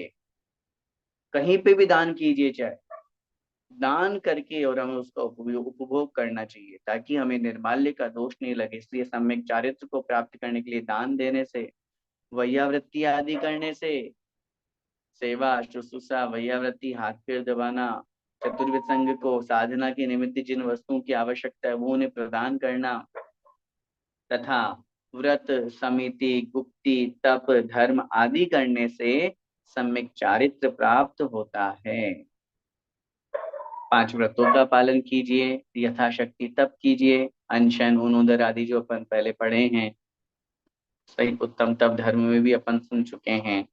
कहीं पे भी दान कीजिए, चाहे दान करके, और हमें उसका उपयोग उपभोग करना चाहिए ताकि हमें निर्माल्य का दोष नहीं लगे। इसलिए सम्यक चारित्र को प्राप्त करने के लिए दान देने से, वैयावृत्ति आदि करने से, सेवा शुश्रूषा वैयावृत्ति, हाथ पैर दबाना, चतुर्विध संघ को साधना के निमित्त जिन वस्तुओं की आवश्यकता है वो उन्हें प्रदान करना, तथा व्रत समिति गुप्ति तप धर्म आदि करने से सम्यक चारित्र प्राप्त होता है। 5 व्रतों का पालन कीजिए, यथाशक्ति तप कीजिए, अनशन उनुदर आदि जो अपन पहले पढ़े हैं, सही उत्तम तप धर्म में भी अपन सुन चुके हैं।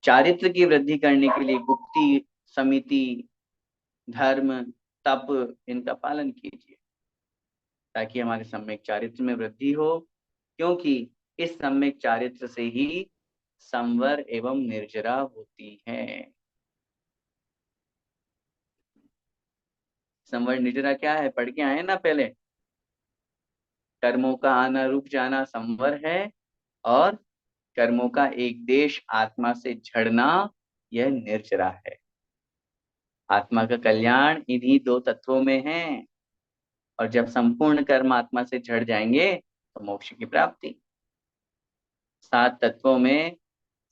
चारित्र की वृद्धि करने के लिए गुप्ति समिति धर्म तप इनका पालन कीजिए ताकि हमारे सम्यक चारित्र में वृद्धि हो, क्योंकि इस सम्यक चारित्र से ही संवर एवं निर्जरा होती है। संवर निर्जरा क्या है, पढ़ के आए ना पहले। कर्मों का आना रुक जाना संवर है, और कर्मों का एक देश आत्मा से झड़ना यह निर्जरा है। आत्मा का कल्याण इन्हीं 2 तत्वों में है, और जब संपूर्ण कर्म आत्मा से झड़ जाएंगे तो मोक्ष की प्राप्ति। 7 तत्वों में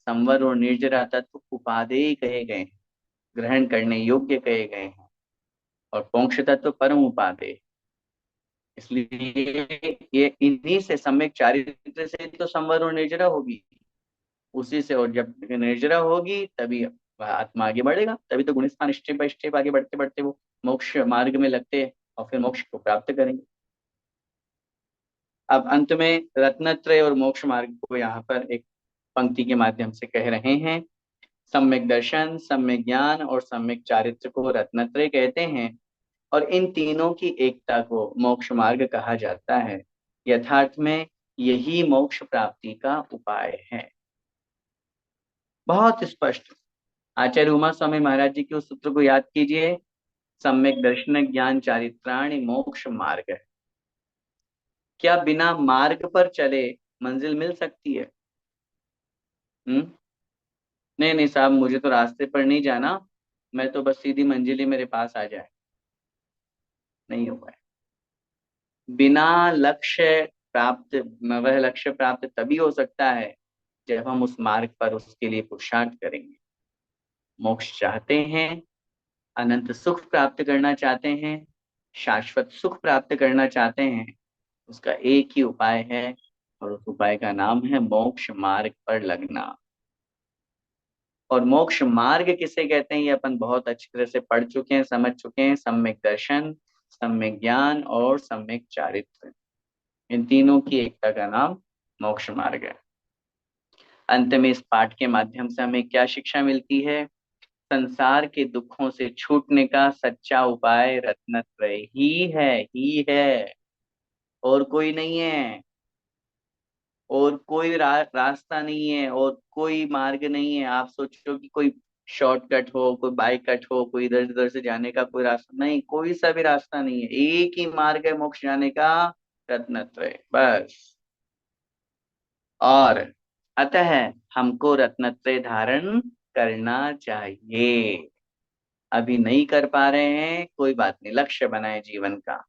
संवर और निर्जरा तत्व उपादेय कहे गए हैं, ग्रहण करने योग्य कहे गए हैं, और मोक्ष तत्व परम उपादेय। इसलिए ये इन्हीं से सम्यक चारित्र से तो संवर और निर्जरा होगी, उसी से। और जब निर्जरा होगी तभी वह आत्मा आगे बढ़ेगा, तभी तो गुणस्थान स्टेप बाय स्टेप आगे बढ़ते बढ़ते वो मोक्ष मार्ग में लगते हैं और फिर मोक्ष को प्राप्त करेंगे। अब अंत में रत्नत्रय और मोक्ष मार्ग को यहाँ पर एक पंक्ति के माध्यम से कह रहे हैं। सम्यक दर्शन, सम्यक ज्ञान और सम्यक चारित्र को रत्नत्रय कहते हैं, और इन तीनों की एकता को मोक्ष मार्ग कहा जाता है। यथार्थ में यही मोक्ष प्राप्ति का उपाय है। बहुत स्पष्ट आचार्य उमा स्वामी महाराज जी के उस सूत्र को याद कीजिए, सम्यक दर्शन ज्ञान चारित्राणि मोक्ष मार्ग है। क्या बिना मार्ग पर चले मंजिल मिल सकती है? नहीं नहीं साहब, मुझे तो रास्ते पर नहीं जाना, मैं तो बस सीधी मंजिल ही मेरे पास आ जाए, नहीं हो पाए। बिना लक्ष्य प्राप्त, वह लक्ष्य प्राप्त तभी हो सकता है जब हम उस मार्ग पर उसके लिए पुरुषार्थ करेंगे। मोक्ष चाहते हैं, अनंत सुख प्राप्त करना चाहते हैं, शाश्वत सुख प्राप्त करना चाहते हैं, उसका एक ही उपाय है, और उस उपाय का नाम है मोक्ष मार्ग पर लगना। और मोक्ष मार्ग किसे कहते हैं ये अपन बहुत अच्छी तरह से पढ़ चुके हैं, समझ चुके हैं। सम्यक दर्शन, सम्यक ज्ञान और सम्यक चारित्र, इन तीनों की एकता का नाम मोक्ष मार्ग है। अंत में इस पाठ के माध्यम से हमें क्या शिक्षा मिलती है? संसार के दुखों से छूटने का सच्चा उपाय रत्नत्रय ही है, और कोई नहीं है, और कोई रास्ता नहीं है, और कोई मार्ग नहीं है। आप सोचो कि कोई शॉर्टकट हो, कोई बाइक कट हो, कोई इधर उधर से जाने का कोई रास्ता नहीं, कोई सा भी रास्ता नहीं है। एक ही मार्ग है मोक्ष जाने का, रत्नत्रय, बस। और अतः हमको रत्नत्रय धारण करना चाहिए। अभी नहीं कर पा रहे हैं, कोई बात नहीं, लक्ष्य बनाए जीवन का,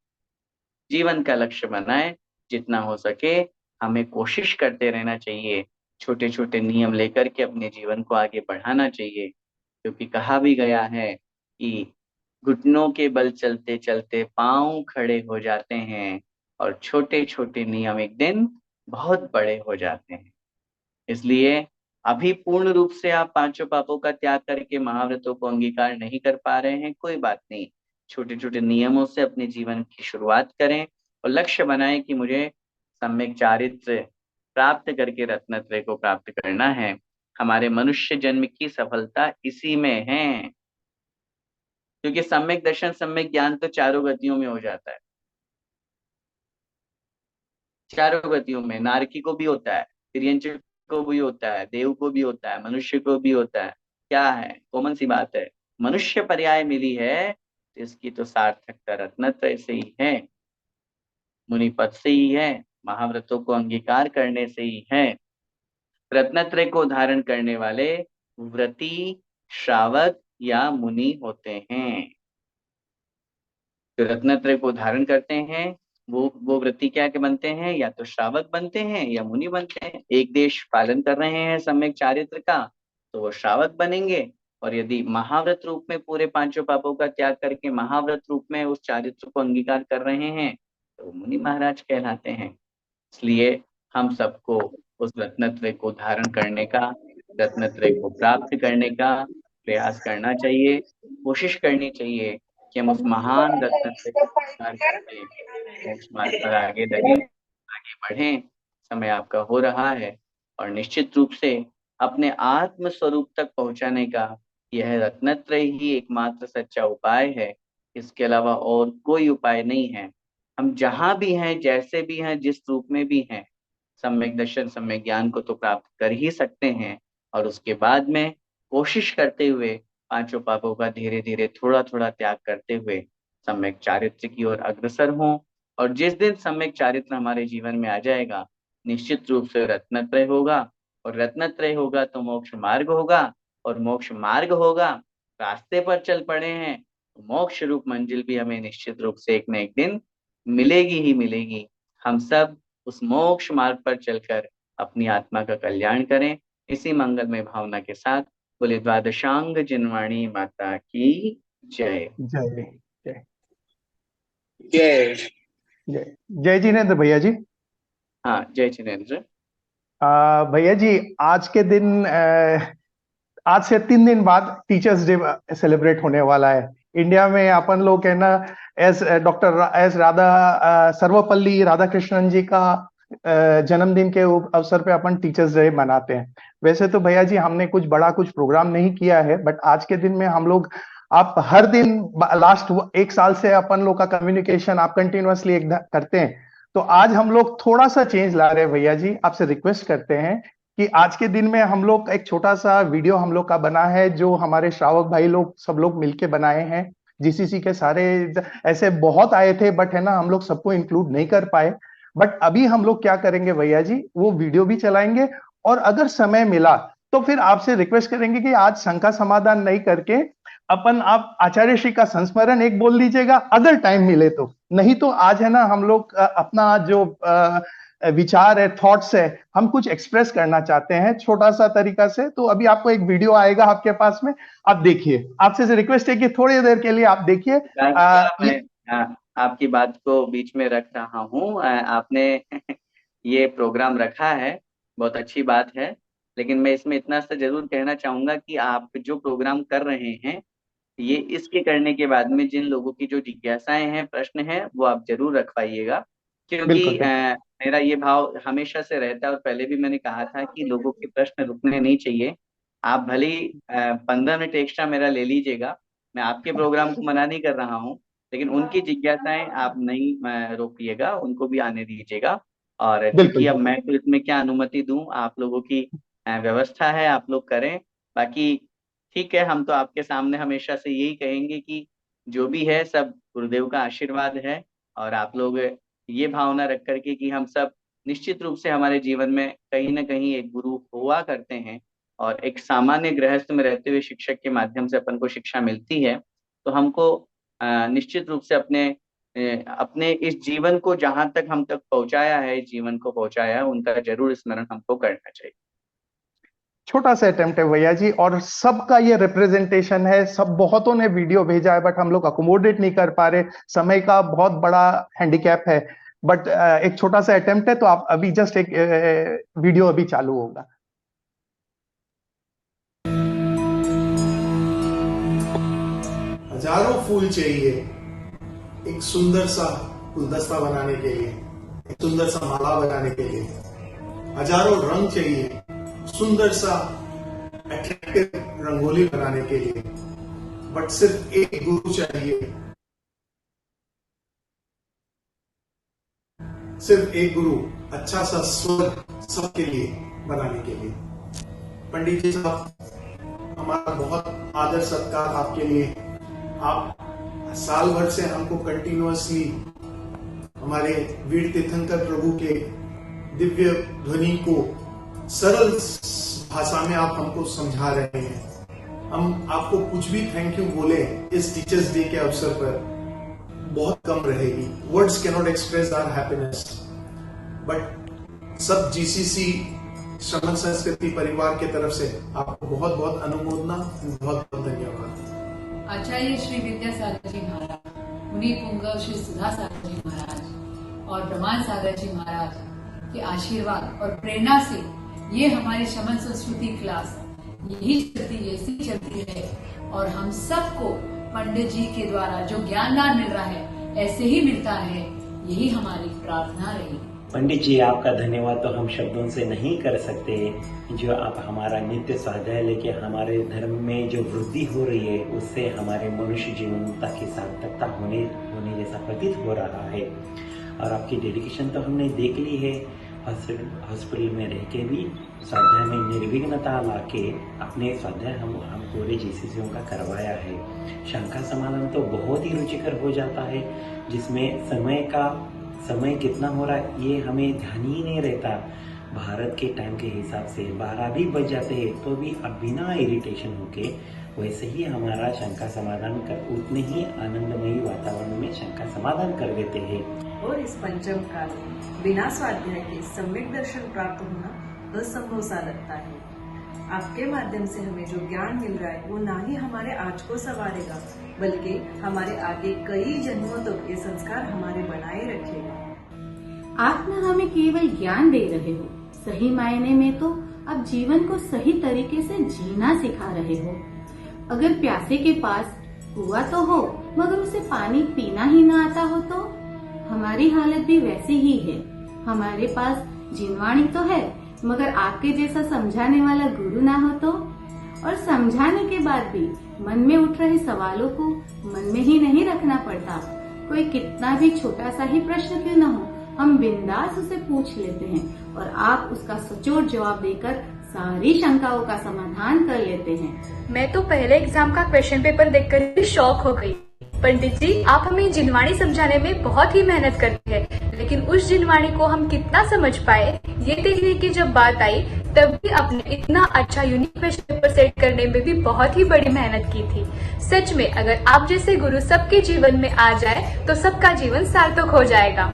जीवन का लक्ष्य बनाए। जितना हो सके हमें कोशिश करते रहना चाहिए, छोटे छोटे नियम लेकर के अपने जीवन को आगे बढ़ाना चाहिए, क्योंकि कहा भी गया है कि घुटनों के बल चलते चलते पांव खड़े हो जाते हैं, और छोटे छोटे नियम एक दिन बहुत बड़े हो जाते हैं। इसलिए अभी पूर्ण रूप से आप 5 पापों का त्याग करके महाव्रतों को अंगीकार नहीं कर पा रहे हैं, कोई बात नहीं। छोटे छोटे नियमों से अपने जीवन की शुरुआत करें, और लक्ष्य बनाएं कि मुझे सम्यक चारित्र प्राप्त करके रत्नत्रय को प्राप्त करना है। हमारे मनुष्य जन्म की सफलता इसी में है, क्योंकि सम्यक दर्शन सम्यक ज्ञान तो चारों गतियों में हो जाता है। चारों गतियों में नारकी को भी होता है, तिर्यंच को भी होता है, देव को भी होता है, मनुष्य को भी होता है। क्या है, कॉमन सी बात है, मनुष्य पर्याय मिली है तो इसकी तो सार्थकता रत्नत्रय से ही है, मुनि पद से ही है, महाव्रतों को अंगीकार करने से ही है। रत्नत्रय को धारण करने वाले व्रती, श्रावक या मुनि होते हैं। जो रत्नत्रय को धारण करते हैं वो व्रती क्या के बनते हैं, या तो श्रावक बनते हैं या मुनि बनते हैं। एक देश पालन कर रहे हैं सम्यक चारित्र का तो वो श्रावक बनेंगे, और यदि महाव्रत रूप में पूरे पांचों पापों का त्याग करके महाव्रत रूप में उस चारित्र को अंगीकार कर रहे हैं तो मुनि महाराज कहलाते हैं। इसलिए हम सबको उस रत्नत्रय को धारण करने का, रत्नत्रय को प्राप्त करने का प्रयास करना चाहिए। कोशिश करनी चाहिए कि हम उस महान रत्नत्रय को स्वीकार करके मोक्ष मार्ग पर आगे लगे, आगे बढ़ें। समय आपका हो रहा है और निश्चित रूप से अपने आत्म स्वरूप तक पहुंचाने का यह रत्नत्रय ही एकमात्र सच्चा उपाय है। इसके अलावा और कोई उपाय नहीं है। हम जहां भी हैं, जैसे भी हैं, जिस रूप में भी हैं, सम्यक दर्शन, सम्यक ज्ञान को तो प्राप्त कर ही सकते हैं, और उसके बाद में कोशिश करते हुए पांचों पापों का धीरे धीरे थोड़ा थोड़ा त्याग करते हुए सम्यक चारित्र की ओर अग्रसर हों। और जिस दिन सम्यक चारित्र हमारे जीवन में आ जाएगा, निश्चित रूप से रत्नत्रय होगा, और रत्नत्रय होगा तो मोक्ष मार्ग होगा, और मोक्ष मार्ग होगा, रास्ते पर चल पड़े हैं तो मोक्ष रूप मंजिल भी हमें निश्चित रूप से एक न एक दिन मिलेगी ही मिलेगी। हम सब उस मोक्ष मार्ग पर चलकर अपनी आत्मा का कल्याण करें। इसी मंगलमय भावना के साथ बोले द्वादशांग जिनवाणी माता की जय। जय जय जय जय जय जिनेन्द्र भैया जी। हाँ, जय जिनेन्द्र। भैया जी, आज के दिन आज से 3 दिन बाद टीचर्स डे सेलिब्रेट होने वाला है इंडिया में। अपन लोग है ना, S doctor S Radha Sarvepalli Radhakrishnan ji का जन्मदिन के अवसर पे अपन टीचर्स डे मनाते हैं। वैसे तो भैया जी हमने कुछ बड़ा कुछ प्रोग्राम नहीं किया है, बट आज के दिन में हम लोग, आप हर दिन लास्ट 1 साल से अपन लोग का कम्युनिकेशन आप कंटिन्यूअसली करते हैं, तो आज हम लोग थोड़ा सा चेंज ला रहे हैं। भैया जी आपसे रिक्वेस्ट करते हैं कि आज के दिन में हम लोग एक छोटा सा वीडियो हम लोग का बना है, जो हमारे श्रावक भाई लोग सब लोग मिलके बनाए हैं। जीसीसी के सारे ऐसे बहुत आए थे, बट है ना हम लोग सबको इंक्लूड नहीं कर पाए। बट अभी हम लोग क्या करेंगे भैया जी, वो वीडियो भी चलाएंगे, और अगर समय मिला तो फिर आपसे रिक्वेस्ट करेंगे कि आज शंका समाधान नहीं करके अपन आप आचार्य श्री का संस्मरण एक बोल दीजिएगा, अगर टाइम मिले तो। नहीं तो आज है ना हम लोग अपना जो विचार है, थॉट्स है, हम कुछ एक्सप्रेस करना चाहते हैं छोटा सा तरीका से। तो अभी आपको एक वीडियो आएगा आपके पास में, आप देखिए। आपसे रिक्वेस्ट है कि थोड़ी देर के लिए आप देखिए। मैं आपकी बात को बीच में रख रहा हूँ। आपने ये प्रोग्राम रखा है, बहुत अच्छी बात है, लेकिन मैं इसमें इतना सा जरूर कहना चाहूंगा कि आप जो प्रोग्राम कर रहे हैं, ये इसके करने के बाद में जिन लोगों की जो जिज्ञासाएं हैं, प्रश्न हैं, वो आप जरूर रखवाइएगा। क्योंकि बिल्कुल मेरा ये भाव हमेशा से रहता है, और पहले भी मैंने कहा था कि लोगों के प्रश्न रुकने नहीं चाहिए। आप भले ही 15 मिनट एक्स्ट्रा मेरा ले लीजिएगा, मैं आपके प्रोग्राम को मना नहीं कर रहा हूँ, लेकिन उनकी जिज्ञासाएं आप नहीं रोकिएगा, उनको भी आने दीजिएगा। और बिल्कुल क्योंकि अब मैं तो इसमें क्या अनुमति दूं, आप लोगों की व्यवस्था है, आप लोग करें। बाकी ठीक है, हम तो आपके सामने हमेशा से यही कहेंगे कि जो भी है सब गुरुदेव का आशीर्वाद है, और आप लोग ये भावना रख करके कि हम सब निश्चित रूप से हमारे जीवन में कहीं ना कहीं एक गुरु हुआ करते हैं, और एक सामान्य गृहस्थ में रहते हुए शिक्षक के माध्यम से अपन को शिक्षा मिलती है। तो हमको निश्चित रूप से अपने इस जीवन को जहां तक हम तक पहुंचाया है, इस जीवन को पहुंचाया है, उनका जरूर स्मरण हमको करना चाहिए। छोटा सा अटेम्प्ट है भैया जी, और सबका ये रिप्रेजेंटेशन है। सब बहुतों ने वीडियो भेजा है, बट हम लोग अकोमोडेट नहीं कर पा रहे, समय का बहुत बड़ा हैंडीकैप है। बट एक छोटा सा अटेम्प्ट है, तो आप अभी जस्ट एक वीडियो अभी चालू होगा। हजारों फूल चाहिए एक सुंदर सा गुलदस्ता बनाने के लिए, एक सुंदर सा माला बनाने के लिए। हजारों रंग चाहिए सुंदर सा अट्रैक्टिव रंगोली बनाने के लिए, बट सिर्फ एक गुरु चाहिए, सिर्फ एक गुरु अच्छा सा स्वर्ग सबके लिए बनाने के लिए। पंडित जी साहब, हमारा बहुत आदर सत्कार आपके लिए। आप साल भर से हमको कंटिन्यूअसली हमारे वीर तीर्थंकर प्रभु के दिव्य ध्वनि को सरल भाषा में आप हमको समझा रहे हैं। हम आपको कुछ भी थैंक यू बोले इस टीचर्स डे के अवसर पर बहुत कम रहेगी। Words can not express our happiness, but सब जीसीसी श्रमण संस्कृति परिवार के तरफ से आपको बहुत बहुत अनुमोदना, बहुत बहुत धन्यवाद। आचार्य श्री विद्यासागर जी महाराज, मुनि पुंगव श्री सुधा सागर जी महाराज और ब्रह्मांड सागर जी महाराज के आशीर्वाद और प्रेरणा से ये हमारी शमन संस्कृति क्लास यही चलती जैसी चलती रहे और हम सबको पंडित जी के द्वारा जो ज्ञानदान मिल रहा है ऐसे ही मिलता है, यही हमारी प्रार्थना रही। पंडित जी, आपका धन्यवाद तो हम शब्दों से नहीं कर सकते। जो आप हमारा नित्य स्वाध्याय लेके हमारे धर्म में जो वृद्धि हो रही है उससे हमारे मनुष्य जीवनता की सार्थकता होने जैसा प्रतीत हो रहा है। और आपकी डेडिकेशन तो हमने देख ली है। हॉस्पिटल में रह के भी स्वाध्याय में निर्विघ्नता लाके अपने स्वाध्याय हम पूरे जीसीसीओ का करवाया है। शंका समाधान तो बहुत ही रुचिकर हो जाता है, जिसमें समय कितना हो रहा है ये हमें ध्यान ही नहीं रहता। भारत के टाइम के हिसाब से 12 भी बज जाते हैं तो भी अब बिना इरिटेशन होके वैसे ही हमारा शंका समाधान कर उतने ही आनंदमयी वातावरण में शंका समाधान कर देते हैं। और इस पंचम काल में बिना स्वाध्याय के सम्यक दर्शन प्राप्त होना असंभव सा लगता है। आपके माध्यम से हमें जो ज्ञान मिल रहा है वो ना ही हमारे आज को संवारेगा, बल्कि हमारे आगे कई जन्मों तक ये संस्कार हमारे बनाए रखेगा। आप न हमें केवल ज्ञान दे रहे हो, सही मायने में तो आप जीवन को सही तरीके से जीना सिखा रहे हो। अगर प्यासे के पास कुआं तो हो मगर उसे पानी पीना ही ना आता हो तो हमारी हालत भी वैसी ही है। हमारे पास जिनवाणी तो है मगर आपके जैसा समझाने वाला गुरु ना हो तो, और समझाने के बाद भी मन में उठ रहे सवालों को मन में ही नहीं रखना पड़ता। कोई कितना भी छोटा सा ही प्रश्न क्यों न हो, हम बिंदास उसे पूछ लेते हैं और आप उसका सचोट जवाब देकर सारी शंकाओं का समाधान कर लेते हैं। मैं तो पहले एग्जाम का क्वेश्चन पेपर देखकर ही शॉक हो गई। पंडित जी, आप हमें जिनवाणी समझाने में बहुत ही मेहनत करते हैं, लेकिन उस जिनवाणी को हम कितना समझ पाए ये देखने की जब बात आई तब भी आपने इतना अच्छा यूनिक क्वेश्चन पेपर सेट करने में भी बहुत ही बड़ी मेहनत की थी। सच में अगर आप जैसे गुरु सबके जीवन में आ जाए तो सबका जीवन सार्थक हो जाएगा।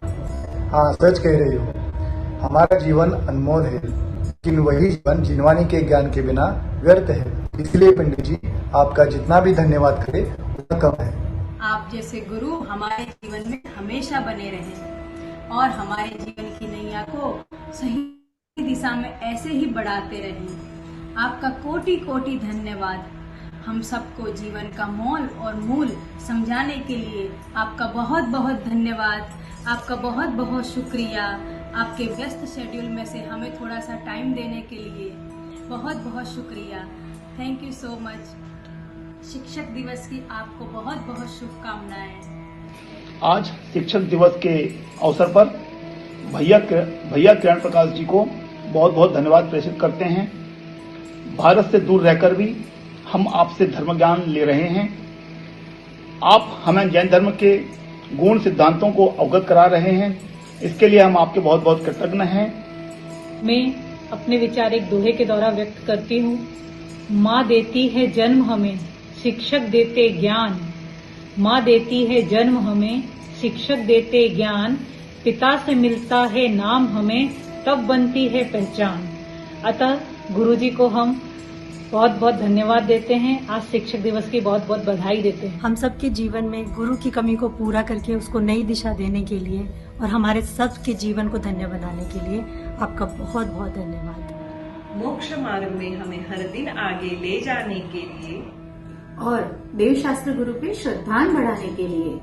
हाँ, सच कह रही हो। हमारा जीवन अनमोल है, लेकिन वही जीवन जिनवाणी के ज्ञान के बिना व्यर्थ है। इसलिए पंडित जी, आपका जितना भी धन्यवाद करे उतना कम है। आप जैसे गुरु हमारे जीवन में हमेशा बने रहें और हमारे जीवन की नैया को सही दिशा में ऐसे ही बढ़ाते रहें। आपका कोटि कोटि धन्यवाद। हम सबको जीवन का मोल और मूल समझाने के लिए आपका बहुत बहुत धन्यवाद। आपका बहुत बहुत शुक्रिया। आपके व्यस्त शेड्यूल में से हमें थोड़ा सा टाइम देने के लिए बहुत बहुत शुक्रिया। Thank you so much. शिक्षक दिवस की आपको बहुत बहुत शुभकामनाएं। आज शिक्षक दिवस के अवसर पर भैया किरण प्रकाश जी को बहुत बहुत धन्यवाद प्रेषित करते हैं। भारत से दूर रहकर भी हम आपसे धर्म ज्ञान ले रहे हैं। आप हमें जैन धर्म के गुण सिद्धांतों को अवगत करा रहे हैं, इसके लिए हम आपके बहुत बहुत कृतज्ञ हैं। मैं अपने विचार एक दोहे के द्वारा व्यक्त करती हूँ। माँ देती है जन्म हमें, शिक्षक देते ज्ञान। माँ देती है जन्म हमें, शिक्षक देते ज्ञान। पिता से मिलता है नाम हमें, तब बनती है पहचान। अतः गुरुजी को हम बहुत बहुत धन्यवाद देते हैं। आज शिक्षक दिवस की बहुत बहुत बधाई देते हैं। हम सबके जीवन में गुरु की कमी को पूरा करके उसको नई दिशा देने के लिए और हमारे सबके जीवन को धन्य बनाने के लिए आपका बहुत बहुत धन्यवाद। मोक्ष मार्ग में हमें हर दिन आगे ले जाने के लिए और देवशास्त्र गुरु पे श्रद्धान बढ़ाने के लिए,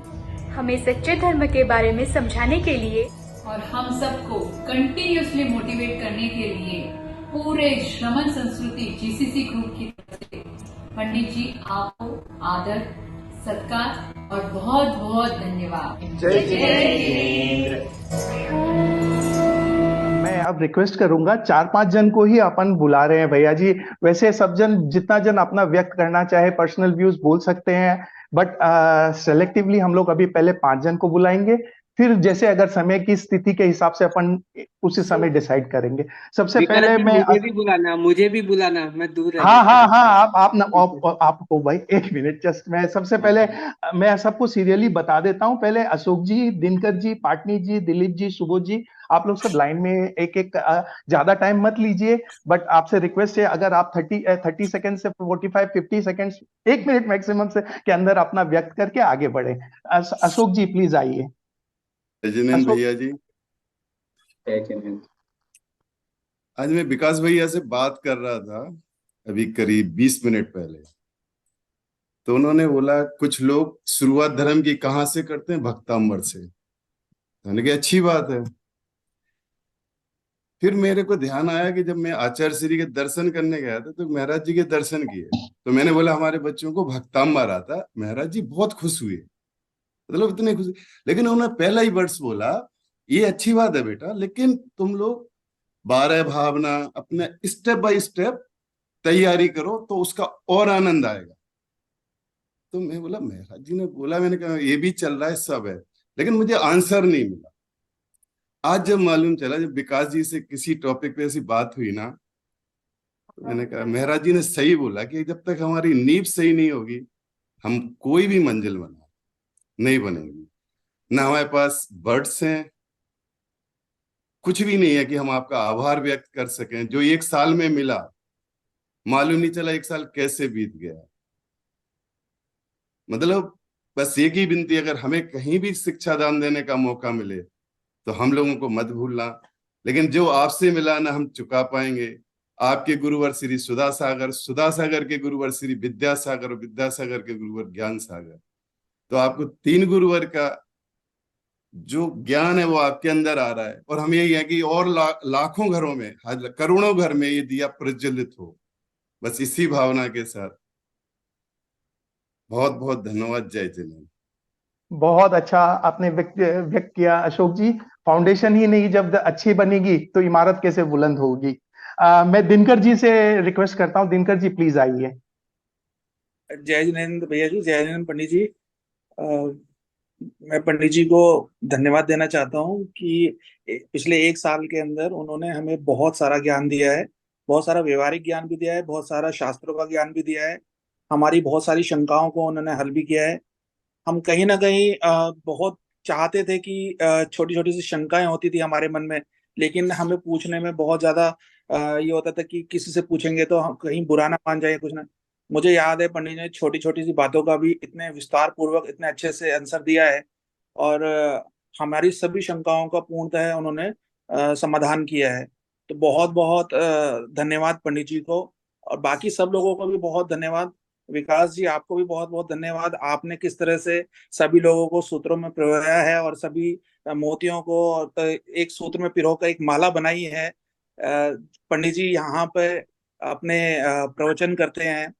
हमें सच्चे धर्म के बारे में समझाने के लिए और हम सबको कंटिन्यूसली मोटिवेट करने के लिए पूरे श्रमण संस्कृति जीसीसी ग्रुप की तरफ से पंडित जी आपको आदर, सत्कार और बहुत बहुत धन्यवाद। जय जिनेंद्र। मैं अब रिक्वेस्ट करूंगा 4-5 जन को ही अपन बुला रहे हैं भैया जी। वैसे सब जन जितना जन अपना व्यक्त करना चाहे पर्सनल व्यूज बोल सकते हैं, बट सेलेक्टिवली हम लोग अभी पहले 5 जन को बुलाएंगे, फिर जैसे अगर समय की स्थिति के हिसाब से अपन उसी समय डिसाइड करेंगे। सबसे विकास पहले जी, मैं मुझे भी बुलाना, मैं दूर रह हाँ गया हाँ था। हाँ, आप ना आपको भाई एक मिनट जस्ट, मैं सबसे पहले मैं सबको सीरियली बता देता हूँ। पहले अशोक जी, दिनकर जी, पाटनी जी, दिलीप जी, सुबोध जी, आप लोग सब लाइन में एक एक, ज्यादा टाइम मत लीजिए, बट आपसे रिक्वेस्ट है अगर आप 30 सेकंड से 45-50 सेकंड्स, 1 मिनट मैक्सिमम से के अंदर अपना व्यक्त करके आगे बढ़े। अशोक जी प्लीज आइए। जिनेंद्र अशोक भैया जी, जय जिनेंद्र। आज मैं विकास भैया से बात कर रहा था अभी करीब 20 मिनट पहले, तो उन्होंने बोला कुछ लोग शुरुआत धर्म की कहाँ से करते हैं, भक्तांबर से। मैंने कहा अच्छी बात है। फिर मेरे को ध्यान आया कि जब मैं आचार्य श्री के दर्शन करने गया था तो महाराज जी के दर्शन किए, तो मैंने बोला हमारे बच्चों को भक्तांबर आता। महाराज जी बहुत खुश हुए, मतलब इतने खुश। लेकिन उन्होंने पहला ही वर्ड्स बोला, ये अच्छी बात है बेटा, लेकिन तुम लोग 12 भावना अपने स्टेप बाय स्टेप तैयारी करो तो उसका और आनंद आएगा। तो मैं बोला महाराज जी ने बोला, मैंने कहा ये भी चल रहा है सब है, लेकिन मुझे आंसर नहीं मिला। आज जब मालूम चला, जब विकास जी से किसी टॉपिक पे ऐसी बात हुई ना, तो मैंने कहा महाराज जी ने सही बोला कि जब तक हमारी नींव सही नहीं होगी हम कोई भी मंजिल नहीं बनेगी। ना हमारे पास वर्ड्स हैं, कुछ भी नहीं है कि हम आपका आभार व्यक्त कर सकें। जो 1 साल में मिला, मालूम नहीं चला 1 साल कैसे बीत गया। मतलब बस एक ही विनती, अगर हमें कहीं भी शिक्षा दान देने का मौका मिले तो हम लोगों को मत भूलना। लेकिन जो आपसे मिला ना हम चुका पाएंगे। आपके गुरुवर श्री सुधा सागर, सुधा सागर के गुरुवर श्री विद्यासागर, विद्यासागर के गुरुवर ज्ञान सागर, तो आपको 3 गुरुवर का जो ज्ञान है वो आपके अंदर आ रहा है। और हम यही है कि और लाखों घरों में, करोड़ों घर में ये दिया प्रज्वलित हो, बस इसी भावना के साथ। बहुत बहुत धन्यवाद। जय जिनेंद्र। बहुत अच्छा आपने व्यक्त किया अशोक जी। फाउंडेशन ही नहीं जब अच्छी बनेगी तो इमारत कैसे बुलंद होगी। मैं दिनकर जी से रिक्वेस्ट करता हूं, दिनकर जी प्लीज आइए। जय जिनेंद्र भैया जी, जय जिनेंद्र पंडित जी। मैं पंडित जी को धन्यवाद देना चाहता हूँ कि पिछले 1 साल के अंदर उन्होंने हमें बहुत सारा ज्ञान दिया है, बहुत सारा व्यवहारिक ज्ञान भी दिया है, बहुत सारा शास्त्रों का ज्ञान भी दिया है। हमारी बहुत सारी शंकाओं को उन्होंने हल भी किया है। हम कहीं ना कहीं बहुत चाहते थे कि छोटी छोटी सी शंकाएं होती थी हमारे मन में, लेकिन हमें पूछने में बहुत ज्यादा ये होता था कि किसी से पूछेंगे तो हम कहीं बुरा ना मान जाए कुछ ना। मुझे याद है पंडित जी ने छोटी छोटी सी बातों का भी इतने विस्तार पूर्वक इतने अच्छे से आंसर दिया है, और हमारी सभी शंकाओं का पूर्णतः उन्होंने समाधान किया है। तो बहुत बहुत धन्यवाद पंडित जी को, और बाकी सब लोगों को भी बहुत धन्यवाद। विकास जी आपको भी बहुत बहुत धन्यवाद। आपने किस तरह से सभी लोगों को सूत्रों में पिरोया है और सभी मोतियों को एक सूत्र में पिरो कर एक माला बनाई है। पंडित जी यहाँ पे अपने प्रवचन करते हैं,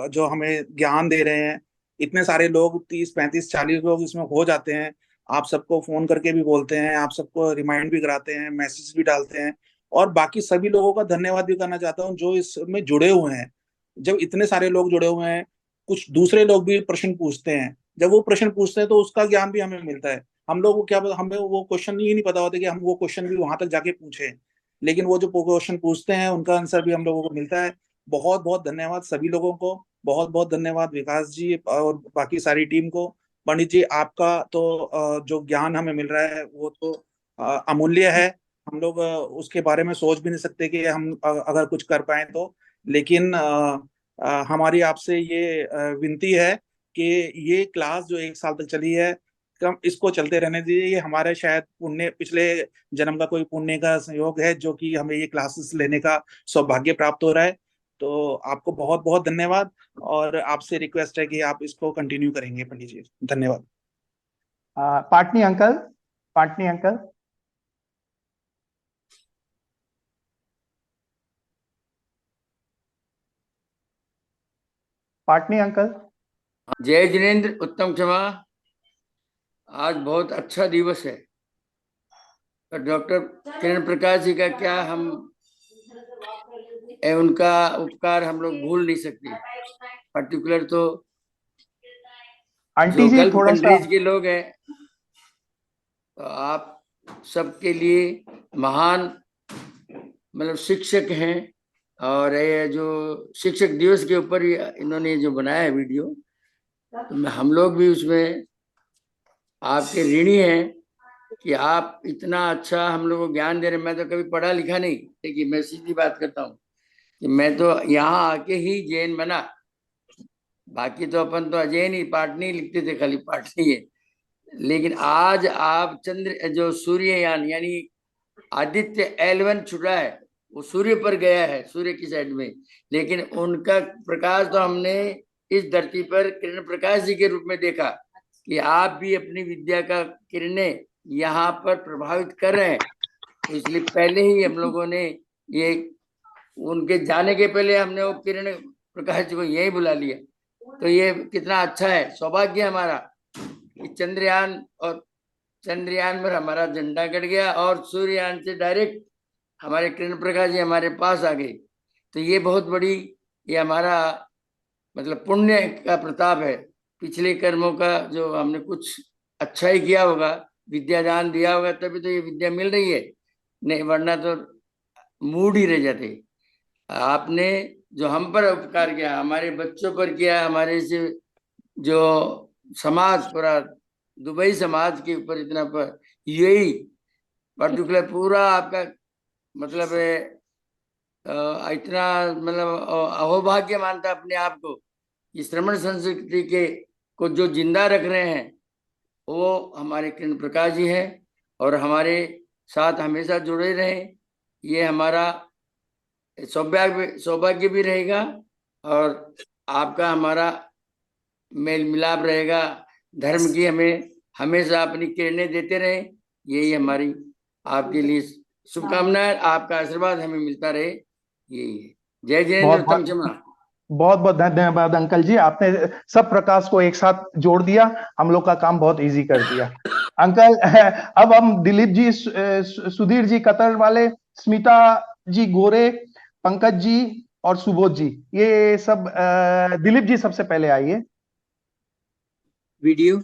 जो हमें ज्ञान दे रहे हैं। इतने सारे लोग 30-35-40 लोग इसमें हो जाते हैं। आप सबको फोन करके भी बोलते हैं, आप सबको रिमाइंड भी कराते हैं, मैसेज भी डालते हैं। और बाकी सभी लोगों का धन्यवाद भी करना चाहता हूँ जो इसमें जुड़े हुए हैं। जब इतने सारे लोग जुड़े हुए हैं, कुछ दूसरे लोग भी प्रश्न पूछते हैं। जब वो प्रश्न पूछते हैं तो उसका ज्ञान भी हमें मिलता है। हम लोग को क्या पता, हमें वो क्वेश्चन ही नहीं पता होता कि हम वो क्वेश्चन भी वहां तक जाके पूछे, लेकिन वो जो क्वेश्चन पूछते हैं उनका आंसर भी हम लोगों को मिलता है। बहुत बहुत धन्यवाद सभी लोगों को। बहुत बहुत धन्यवाद विकास जी और बाकी सारी टीम को। पंडित जी आपका तो जो ज्ञान हमें मिल रहा है वो तो अमूल्य है। हम लोग उसके बारे में सोच भी नहीं सकते कि हम अगर कुछ कर पाए तो। लेकिन हमारी आपसे ये विनती है कि ये क्लास जो 1 साल तक चली है, कम इसको चलते रहने दीजिए। ये हमारे शायद पुण्य, पिछले जन्म का कोई पुण्य का संयोग है जो कि हमें ये क्लासेस लेने का सौभाग्य प्राप्त हो रहा है। तो आपको बहुत बहुत धन्यवाद, और आपसे रिक्वेस्ट है कि आप इसको कंटिन्यू करेंगे पंडित जी। धन्यवाद। Patni uncle, Patni uncle. Patni uncle. जय जिनेंद्र, उत्तम क्षमा। आज बहुत अच्छा दिवस है, और डॉक्टर किरण प्रकाश जी का क्या हम उनका उपकार हम लोग भूल नहीं सकते। पर्टिकुलर तो आंटी जी गल्फ थोड़ा सा कंट्रीज के लोग हैं, तो आप सबके लिए महान मतलब शिक्षक हैं। और ये जो शिक्षक दिवस के ऊपर इन्होंने जो बनाया है वीडियो, तो हम लोग भी उसमें आपके ऋणी हैं कि आप इतना अच्छा हम लोग को ज्ञान दे रहे। मैं तो कभी पढ़ा लिखा नहीं, देखिए मैं सीधी बात करता हूँ कि मैं तो यहाँ आके ही जैन बना, बाकी तो अपन तो अजय नहीं पाठ नहीं लिखते थे, खाली पाठ नहीं है। लेकिन आज आप चंद्र जो सूर्ययान यानी आदित्य L1 छुड़ा है, वो सूर्य पर गया है, सूर्य की साइड में, लेकिन उनका प्रकाश तो हमने इस धरती पर किरण प्रकाश जी के रूप में देखा कि आप भी अपनी विद्या का किरणें यहाँ पर प्रभावित कर रहे हैं। तो इसलिए पहले ही हम लोगों ने ये उनके जाने के पहले हमने वो किरण प्रकाश जी को यही बुला लिया। तो ये कितना अच्छा है, सौभाग्य हमारा कि चंद्रयान पर हमारा झंडा गड़ गया और सूर्ययान से डायरेक्ट हमारे किरण प्रकाश जी हमारे पास आ गए। तो ये बहुत बड़ी, ये हमारा मतलब पुण्य का प्रताप है। पिछले कर्मों का जो हमने कुछ अच्छा ही किया होगा, विद्यादान दिया होगा, तभी तो ये विद्या मिल रही है, नहीं वरना तो मूड ही रह जाते। आपने जो हम पर उपकार किया, हमारे बच्चों पर किया, हमारे से जो समाज पूरा दुबई समाज के ऊपर इतना पर यही पर्टिकुलर पूरा आपका मतलब इतना मतलब अहोभाग्य मानता अपने आप को कि श्रमण संस्कृति के को जो जिंदा रख रहे हैं वो हमारे किरण प्रकाश जी हैं और हमारे साथ हमेशा जुड़े रहें। ये हमारा सौभाग्य भी रहेगा और आपका हमारा मेल मिलाप रहेगा। धर्म की हमें हमेशा अपनी किरणें देते रहे, यही हमारी आपके लिए शुभकामनाएं, आपका आशीर्वाद हमें मिलता रहे, यही है। जय जिनेंद्र उत्तम क्षमा। बहुत बहुत धन्यवाद अंकल जी, आपने सब प्रकाश को एक साथ जोड़ दिया, हम लोग का काम बहुत इजी कर दिया। अंकल अब हम दिलीप जी, सुधीर जी कतर वाले, स्मिता जी गोरे, पंकज जी और सुबोध जी, ये सब दिलीप जी सबसे पहले आइए। वीडियो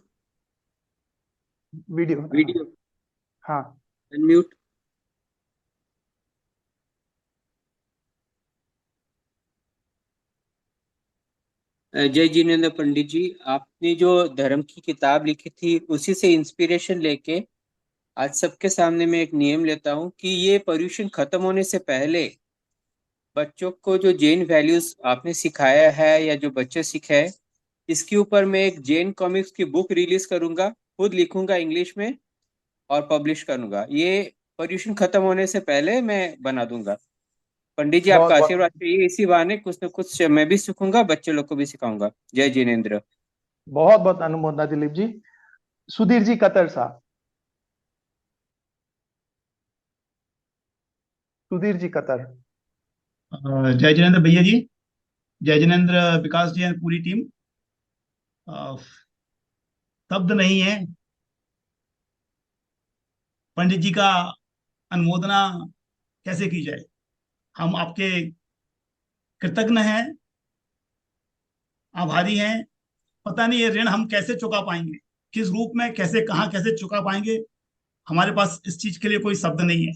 हाँ, अनम्यूट। जय जिनेंद्र पंडित जी, आपने जो धर्म की किताब लिखी थी उसी से इंस्पिरेशन लेके आज सबके सामने मैं एक नियम लेता हूँ कि ये पर्यूषण खत्म होने से पहले बच्चों को जो जैन वैल्यूज आपने सिखाया है या जो बच्चे सीखे हैं, इसके ऊपर मैं एक जैन कॉमिक्स की बुक रिलीज करूंगा, खुद लिखूंगा इंग्लिश में और पब्लिश करूंगा। ये पर्यूषण खत्म होने से पहले मैं बना दूंगा। पंडित जी आपका आशीर्वाद चाहिए, इसी बहाने कुछ न कुछ मैं भी सीखूंगा, बच्चे लोग को भी सिखाऊंगा। जय जिनेंद्र। बहुत बहुत अनुमोदना दिलीप जी। सुधीर जी कतर साहब। सुधीर जी कतर। जय जिनेंद्र भैया जी, जय जिनेंद्र विकास जी एंड पूरी टीम। शब्द नहीं है पंडित जी का अनुमोदना कैसे की जाए। हम आपके कृतज्ञ हैं, आभारी हैं। पता नहीं ये ऋण हम कैसे चुका पाएंगे, किस रूप में, कैसे, कहाँ, कैसे चुका पाएंगे, हमारे पास इस चीज के लिए कोई शब्द नहीं है।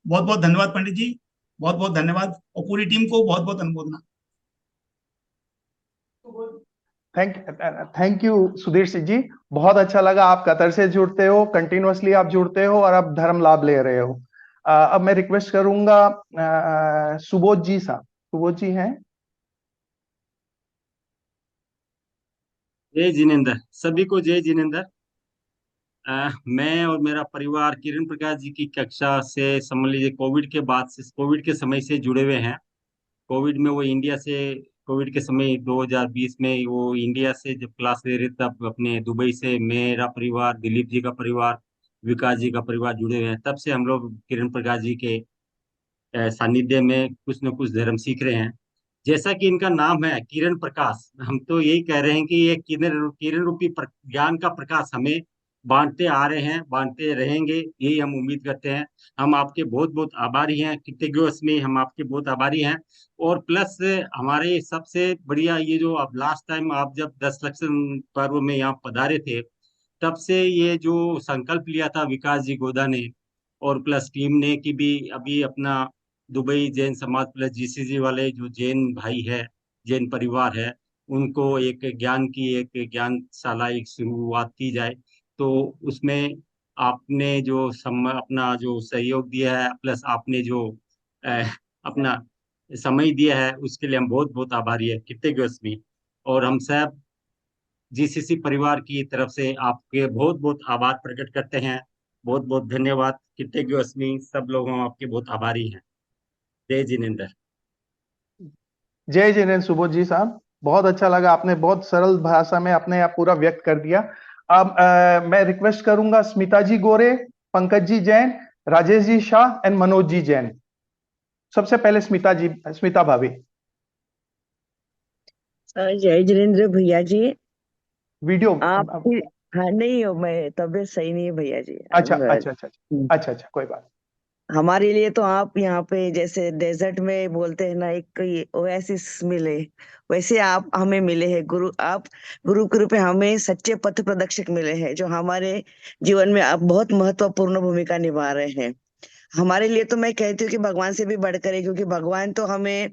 बहुत बहुत धन्यवाद पंडित जी, बहुत बहुत धन्यवाद, और पूरी टीम को बहुत बहुत अनुमोदना। थैंक यू सुधीर सिंह जी, बहुत अच्छा लगा। आप कतर से जुड़ते हो, कंटिन्यूअसली आप जुड़ते हो और आप धर्म लाभ ले रहे हो। अब मैं रिक्वेस्ट करूंगा सुबोध जी साहब। सुबोध जी हैं? जय जिनेंद्र, सभी को जय जिनेंद्र। मैं और मेरा परिवार किरण प्रकाश जी की कक्षा से समझ लीजिए कोविड के बाद से, कोविड के समय से जुड़े हुए हैं। कोविड में वो इंडिया से, कोविड के समय 2020 में वो इंडिया से जब क्लास ले रहे तब अपने दुबई से मेरा परिवार, दिलीप जी का परिवार, विकास जी का परिवार जुड़े हुए हैं। तब से हम लोग किरण प्रकाश जी के सानिध्य में कुछ न कुछ धर्म सीख रहे हैं। जैसा कि इनका नाम है किरण प्रकाश, हम तो यही कह रहे हैं कि ये किरण रूपी ज्ञान का प्रकाश हमें बांटते आ रहे हैं, बांटते रहेंगे, यही हम उम्मीद करते हैं। हम आपके बहुत बहुत आभारी हैं, कृतज्ञ हम आपके बहुत आभारी हैं। और प्लस हमारे सबसे बढ़िया ये जो अब लास्ट टाइम आप जब 10 लक्षण पर्व में यहाँ पधारे थे, तब से ये जो संकल्प लिया था विकास जी गोदा ने और प्लस टीम ने कि भी अभी अपना दुबई जैन समाज प्लस जीसीसी वाले जो जैन भाई है, जैन परिवार है, उनको एक ज्ञान की एक ज्ञानशाला एक शुरुआत की जाए। तो उसमें आपने जो अपना जो सहयोग दिया है प्लस आपने जो अपना समय दिया है उसके लिए हम बहुत बहुत आभारी है, कृतज्ञ। और हम सब जीसीसी परिवार की तरफ से आपके बहुत बहुत आभार प्रकट करते हैं। बहुत बहुत धन्यवाद, कृतज्ञ। सब लोग हम आपके बहुत आभारी हैं। जय जिनेंद्र। जय जिनेंद्र सुबोध जी साहब, बहुत अच्छा लगा, आपने बहुत सरल भाषा में अपने आप पूरा व्यक्त कर दिया। अब मैं रिक्वेस्ट करूंगा स्मिता जी गोरे, पंकज जी जैन, राजेश जी शाह एंड मनोज जी जैन। सबसे पहले स्मिता भाभी। जय जिनेंद्र भैया जी। वीडियो आप हाँ नहीं हो, मैं तबीयत सही नहीं है भैया जी। अच्छा, कोई बात। हमारे लिए तो आप यहाँ पे जैसे डेजर्ट में बोलते हैं ना, एक ओएसिस मिले, वैसे आप हमें मिले हैं गुरु। आप गुरु के रूप में हमें सच्चे पथ प्रदर्शक मिले हैं, जो हमारे जीवन में आप बहुत महत्वपूर्ण भूमिका निभा रहे हैं। हमारे लिए तो मैं कहती हूँ कि भगवान से भी बढ़कर है, क्योंकि भगवान तो हमें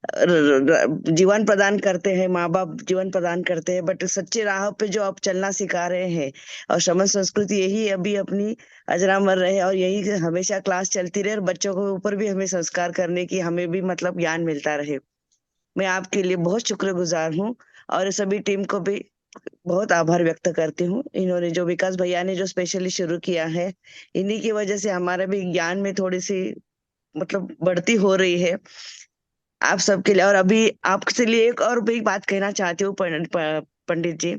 जीवन प्रदान करते हैं, माँ बाप जीवन प्रदान करते हैं, बट सच्चे राह पे जो आप चलना सिखा रहे हैं और श्रमण संस्कृति यही अभी अपनी अजरामर रहे और यही हमेशा क्लास चलती रहे और बच्चों के ऊपर भी हमें संस्कार करने की हमें भी मतलब ज्ञान मिलता रहे। मैं आपके लिए बहुत शुक्रगुजार हूँ और सभी टीम को भी बहुत आभार व्यक्त करती हूँ। इन्होंने जो विकास भैया ने जो स्पेशली शुरू किया है, इन्हीं की वजह से हमारा भी ज्ञान में थोड़ी सी मतलब बढ़ती हो रही है आप सबके लिए। और अभी आपके लिए एक और भी बात कहना चाहती हूँ पंडित जी,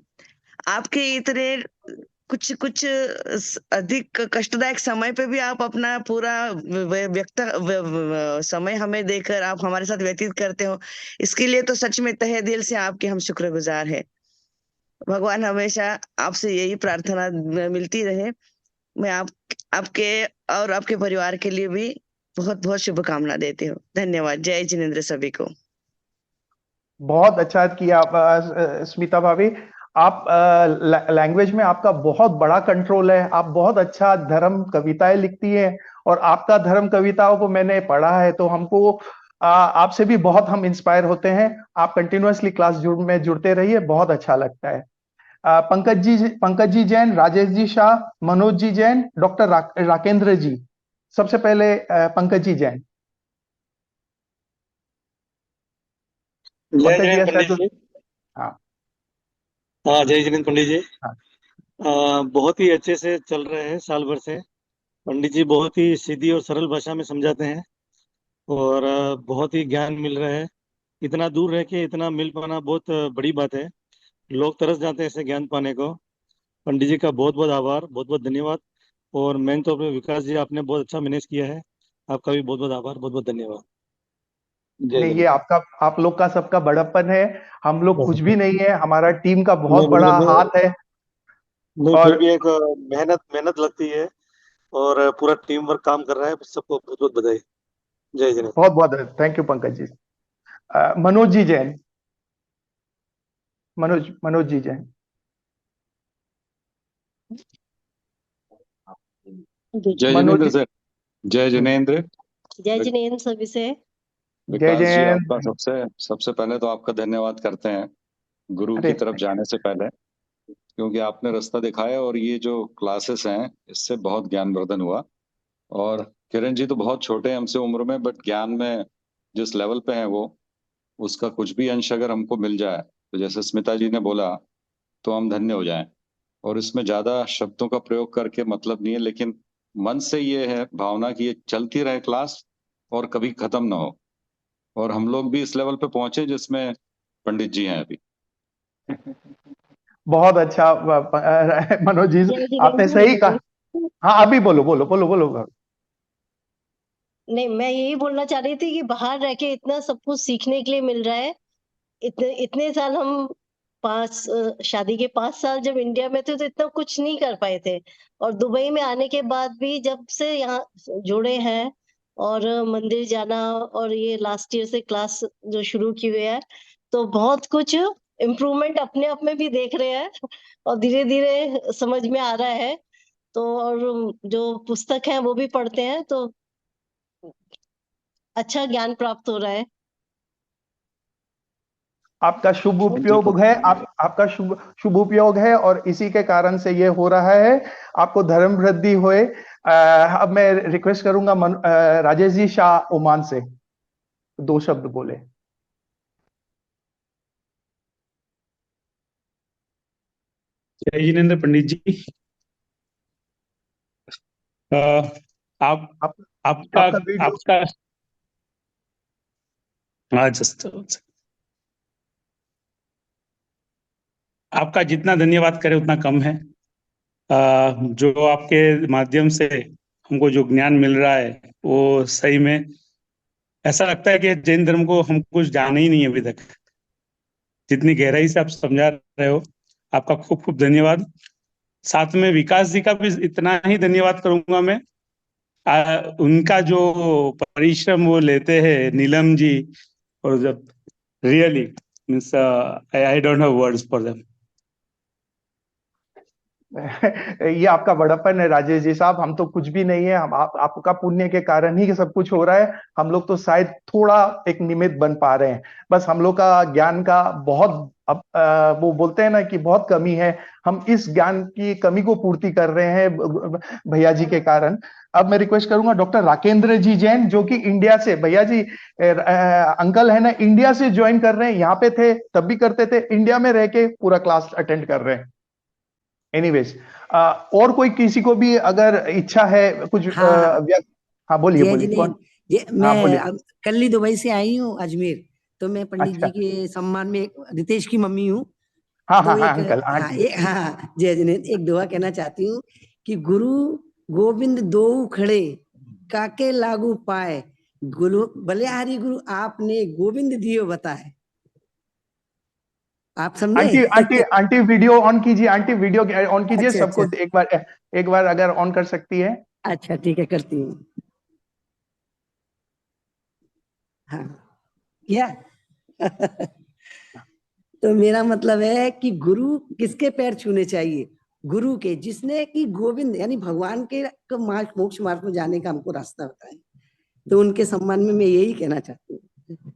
आपके इतने कुछ अधिक कष्टदायक समय पे भी आप अपना पूरा व्यक्त समय हमें देकर आप हमारे साथ व्यतीत करते हो, इसके लिए तो सच में तहे दिल से आपके हम शुक्रगुजार हैं। भगवान हमेशा आपसे यही प्रार्थना मिलती रहे। मैं आपके और आपके परिवार के लिए भी बहुत बहुत शुभकामना देती हूँ। धन्यवाद। जय जिनेंद्र सभी को। बहुत अच्छा किया स्मिता भाभी। आप लैंग्वेज में आपका बहुत बड़ा कंट्रोल है, आप बहुत अच्छा धर्म कविताएं लिखती हैं और आपका धर्म कविताओं को मैंने पढ़ा है, तो हमको आपसे भी बहुत हम इंस्पायर होते हैं। आप कंटिन्यूअसली क्लास में जुड़ते रहिए, बहुत अच्छा लगता है। पंकज जी जैन, राजेश जी शाह, मनोज जी जैन, डॉक्टर राकेंद्र जी। सबसे पहले पंकज जी जैन। जय जिनेंद्र पंडित जी। हाँ जय जिनेंद्र पंडित जी। बहुत ही अच्छे से चल रहे हैं साल भर से। पंडित जी बहुत ही सीधी और सरल भाषा में समझाते हैं और बहुत ही ज्ञान मिल रहा है। इतना दूर रह के इतना मिल पाना बहुत बड़ी बात है। लोग तरस जाते हैं ऐसे ज्ञान पाने को। पंडित जी का बहुत बहुत आभार, बहुत बहुत धन्यवाद। और मेन तो अपने विकास जी, आपने बहुत अच्छा मैनेज किया है, आपका भी बहुत बहुत आभार, बहुत बहुत धन्यवाद। नहीं, ये आप लोग का सबका बड़प्पन है, हम लोग कुछ भी नहीं है, हमारा टीम का बहुत बड़ा हाथ है। नहीं, फिर भी एक मेहनत लगती है और पूरा टीम वर्क काम कर रहा है। सबको बहुत बहुत बधाई। जय जिनेंद्र। बहुत बहुत थैंक यू पंकज जी। मनोज जी जैन। मनोज जी जैन। जय जिनेंद्र सर। जय जिनेंद्र। जय जिनेंद्र सभी से। विकास जी, आपका सबसे पहले तो आपका धन्यवाद करते हैं गुरु की तरफ जाने से पहले, क्योंकि आपने रास्ता दिखाया और ये जो क्लासेस हैं इससे बहुत ज्ञानवर्धन हुआ। और किरण जी तो बहुत छोटे हैं हमसे उम्र में, बट ज्ञान में जिस लेवल पे हैं वो, उसका कुछ भी अंश अगर हमको मिल जाए तो जैसे स्मिता जी ने बोला तो हम धन्य हो जाएं। और इसमें ज्यादा शब्दों का प्रयोग करके मतलब नहीं है, लेकिन मन से ये है भावना कि ये चलती रहे क्लास और कभी खत्म ना हो, और हम लोग भी इस लेवल पे पहुंचे जिसमें पंडित जी हैं अभी। बहुत अच्छा मनोज जी, आपने सही कहा। हाँ, अभी बोलो। नहीं, मैं यही बोलना चाह रही थी कि बाहर रह के इतना सब कुछ सीखने के लिए मिल रहा है। इतने साल हम शादी के 5 साल जब इंडिया में थे तो इतना कुछ नहीं कर पाए थे, और दुबई में आने के बाद भी जब से यहाँ जुड़े हैं और मंदिर जाना और ये लास्ट ईयर से क्लास जो शुरू की हुई है, तो बहुत कुछ इम्प्रूवमेंट अपने आप में भी देख रहे हैं और धीरे धीरे समझ में आ रहा है। तो और जो पुस्तक है वो भी पढ़ते हैं तो अच्छा ज्ञान प्राप्त हो रहा है। आपका शुभ जी उपयोग है, आपका शुभ शुभ उपयोग है और इसी के कारण से ये हो रहा है। आपको धर्म वृद्धि होए। अब मैं रिक्वेस्ट करूंगा राजेश जी शाह ओमान से 2 शब्द बोले। जय जिनेन्द्र पंडित जी। आप आपका आपका वीडियो आपका हाँ जस्ट आपका जितना धन्यवाद करे उतना कम है। जो आपके माध्यम से हमको जो ज्ञान मिल रहा है वो सही में ऐसा लगता है कि जैन धर्म को हम कुछ जाने ही नहीं अभी तक। जितनी गहराई से आप समझा रहे हो, आपका खूब खूब धन्यवाद। साथ में विकास जी का भी इतना ही धन्यवाद करूंगा मैं। उनका जो परिश्रम वो लेते हैं नीलम जी, और जब really means I don't have words for them. ये आपका बड़प्पन है राजेश जी साहब, हम तो कुछ भी नहीं है। हम आपका पुण्य के कारण ही सब कुछ हो रहा है। हम लोग तो शायद थोड़ा एक निमित्त बन पा रहे हैं। बस हम लोग का ज्ञान का बहुत वो बोलते हैं ना कि बहुत कमी है। हम इस ज्ञान की कमी को पूर्ति कर रहे हैं भैया जी के कारण। अब मैं रिक्वेस्ट करूंगा डॉक्टर राकेंद्र जी जैन, जो कि इंडिया से, भैया जी अंकल है ना, इंडिया से ज्वाइन कर रहे हैं। यहाँ पे थे तब भी करते थे, इंडिया में रह के पूरा क्लास अटेंड कर रहे हैं। एनीवेज, और कोई किसी को भी अगर इच्छा है कुछ हाँ हाँ बोलिए जय बोलिए कौन। जिनेन्द्र, हाँ मैं बोलिए। कल ही दुबई से आई हूँ अजमेर। तो मैं पंडित अच्छा। जी के सम्मान में रितेश की मम्मी हूँ। हाँ तो हाँ हाँ अंकल आंटी। जय जिनेन्द्र, एक दुआ कहना चाहती हूँ कि गुरु गोविंद दो खड़े काके लागू पाए, गुरु बलिहारी गुरु आपने गोविंद दियो बताए। आप समझे? Aunty aunty aunty video on कीजिए, आंटी वीडियो ऑन कीजिए। अच्छा सबको अच्छा एक बार अगर ऑन कर सकती है। अच्छा ठीक है, करती हूँ। हाँ क्या तो मेरा मतलब है कि गुरु किसके पैर छूने चाहिए? गुरु के, जिसने कि गोविंद यानी भगवान के मार्ग, मोक्ष मार्ग में जाने का हमको रास्ता बताया। तो उनके सम्मान में मैं यही कहना चाहती हूँ।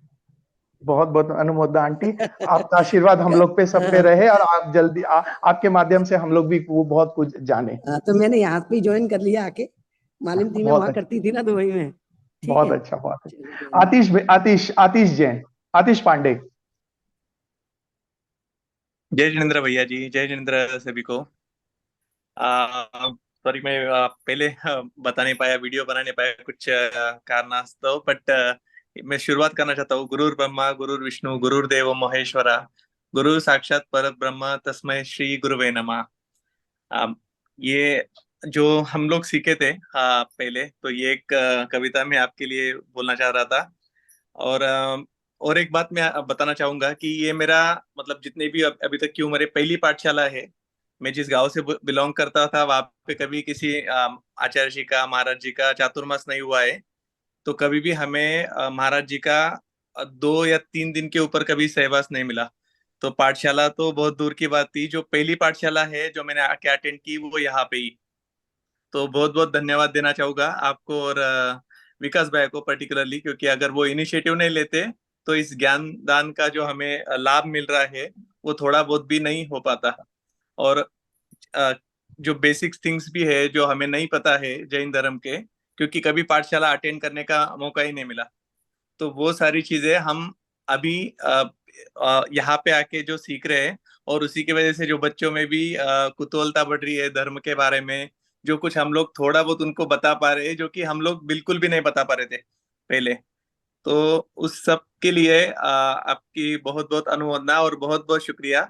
बहुत बहुत अनुमोदन आंटी। आपका आशीर्वाद हम लोग पे सब पे रहे और आप जल्दी आपके माध्यम से हम लोग भी वो बहुत कुछ जाने। तो मैंने यहाँ पे ज्वाइन कर लिया आके, मालूम थी मैं बहुत वहां अच्छा, करती थी ना दुबई में। ठीक बहुत है, अच्छा, बहुत अच्छा। आतिश जैन, आतिश पांडे। जय जिनेन्द्र भैया जी, जय जिनेन्द्र सभी को। सॉरी मैं पहले बता नहीं पाया, वीडियो बना नहीं पाया कुछ कारणास्तव, बट मैं शुरुआत करना चाहता हूँ। गुरुर ब्रह्मा गुरुर विष्णु गुरुर्देव महेश्वरा, गुरु साक्षात पर ब्रह्म तस्मै श्री गुरुवे नमः। ये जो हम लोग सीखे थे पहले, तो ये एक कविता में आपके लिए बोलना चाह रहा था। और एक बात मैं बताना चाहूंगा कि ये मेरा मतलब जितने भी अभी तक की उम्र है, पहली पाठशाला है। मैं जिस गांव से बिलोंग करता था वहां पे कभी किसी आचार्य जी का, महाराज जी का चातुर्मास नहीं हुआ है। तो कभी भी हमें महाराज जी का 2 या 3 दिन के ऊपर कभी सहवास नहीं मिला। तो पाठशाला तो बहुत दूर की बात थी। जो पहली पाठशाला है जो मैंने आके अटेंड की वो यहाँ पे ही। तो बहुत बहुत धन्यवाद देना चाहूंगा आपको और विकास भाई को पर्टिकुलरली, क्योंकि अगर वो इनिशिएटिव नहीं लेते तो इस ज्ञान दान का जो हमें लाभ मिल रहा है वो थोड़ा बहुत भी नहीं हो पाता। और अ, जो बेसिक थिंग्स भी है जो हमें नहीं पता है जैन धर्म के, क्योंकि कभी पाठशाला अटेंड करने का मौका ही नहीं मिला। तो वो सारी चीजें हम अभी यहाँ पे आके जो सीख रहे हैं, और उसी की वजह से जो बच्चों में भी कुतूहलता बढ़ रही है धर्म के बारे में। जो कुछ हम लोग थोड़ा बहुत उनको बता पा रहे हैं जो कि हम लोग बिल्कुल भी नहीं बता पा रहे थे पहले। तो उस सब के लिए आपकी बहुत बहुत अनुमोदना और बहुत बहुत शुक्रिया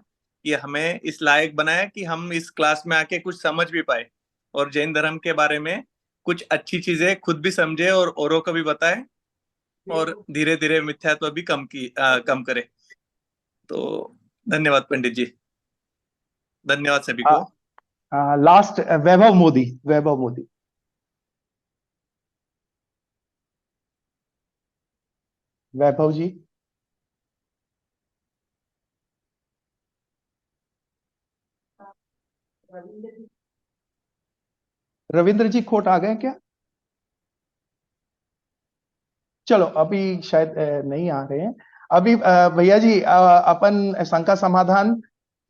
कि हमें इस लायक बनाया कि हम इस क्लास में आके कुछ समझ भी पाए और जैन धर्म के बारे में कुछ अच्छी चीजें खुद भी समझे और औरों को भी बताए, और धीरे धीरे मिथ्यात्व भी कम करे। तो धन्यवाद पंडित जी, धन्यवाद सभी को। लास्ट वैभव मोदी। वैभव जी। रविंद्र जी खोट आ गए क्या? चलो अभी शायद नहीं आ रहे हैं अभी। भैया जी अपन शंका समाधान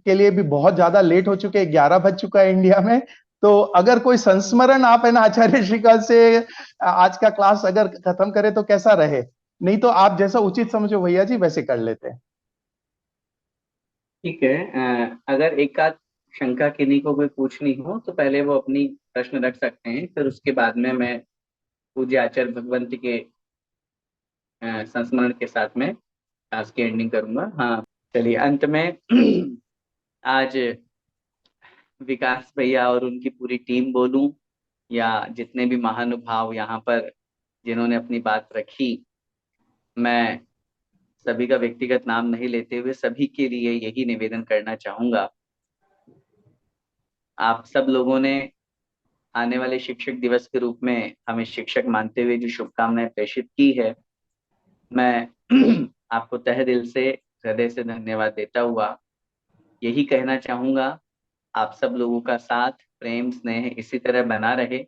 के लिए भी बहुत ज्यादा लेट हो चुके हैं, 11 बज चुका है इंडिया में। तो अगर कोई संस्मरण आप है ना आचार्य श्रीका से आज का क्लास अगर खत्म करें तो कैसा रहे? नहीं तो आप जैसा उचित समझो भैया जी वैसे कर लेते हैं। ठीक है, अगर एक आध शंका किन्हीं को कोई पूछनी हो तो पहले वो अपनी प्रश्न रख सकते हैं, फिर उसके बाद में मैं पूज्य आचार्य भगवंत के संस्मरण के साथ में क्लास की एंडिंग करूंगा। हाँ चलिए, अंत में आज विकास भैया और उनकी पूरी टीम बोलूं या जितने भी महानुभाव यहाँ पर जिन्होंने अपनी बात रखी, मैं सभी का व्यक्तिगत नाम नहीं लेते हुए सभी के लिए यही निवेदन करना चाहूंगा। आप सब लोगों ने आने वाले शिक्षक दिवस के रूप में हमें शिक्षक मानते हुए जो शुभकामनाएं प्रेषित की है, मैं आपको तहे दिल से हृदय से धन्यवाद देता हुआ यही कहना चाहूंगा, आप सब लोगों का साथ प्रेम स्नेह इसी तरह बना रहे।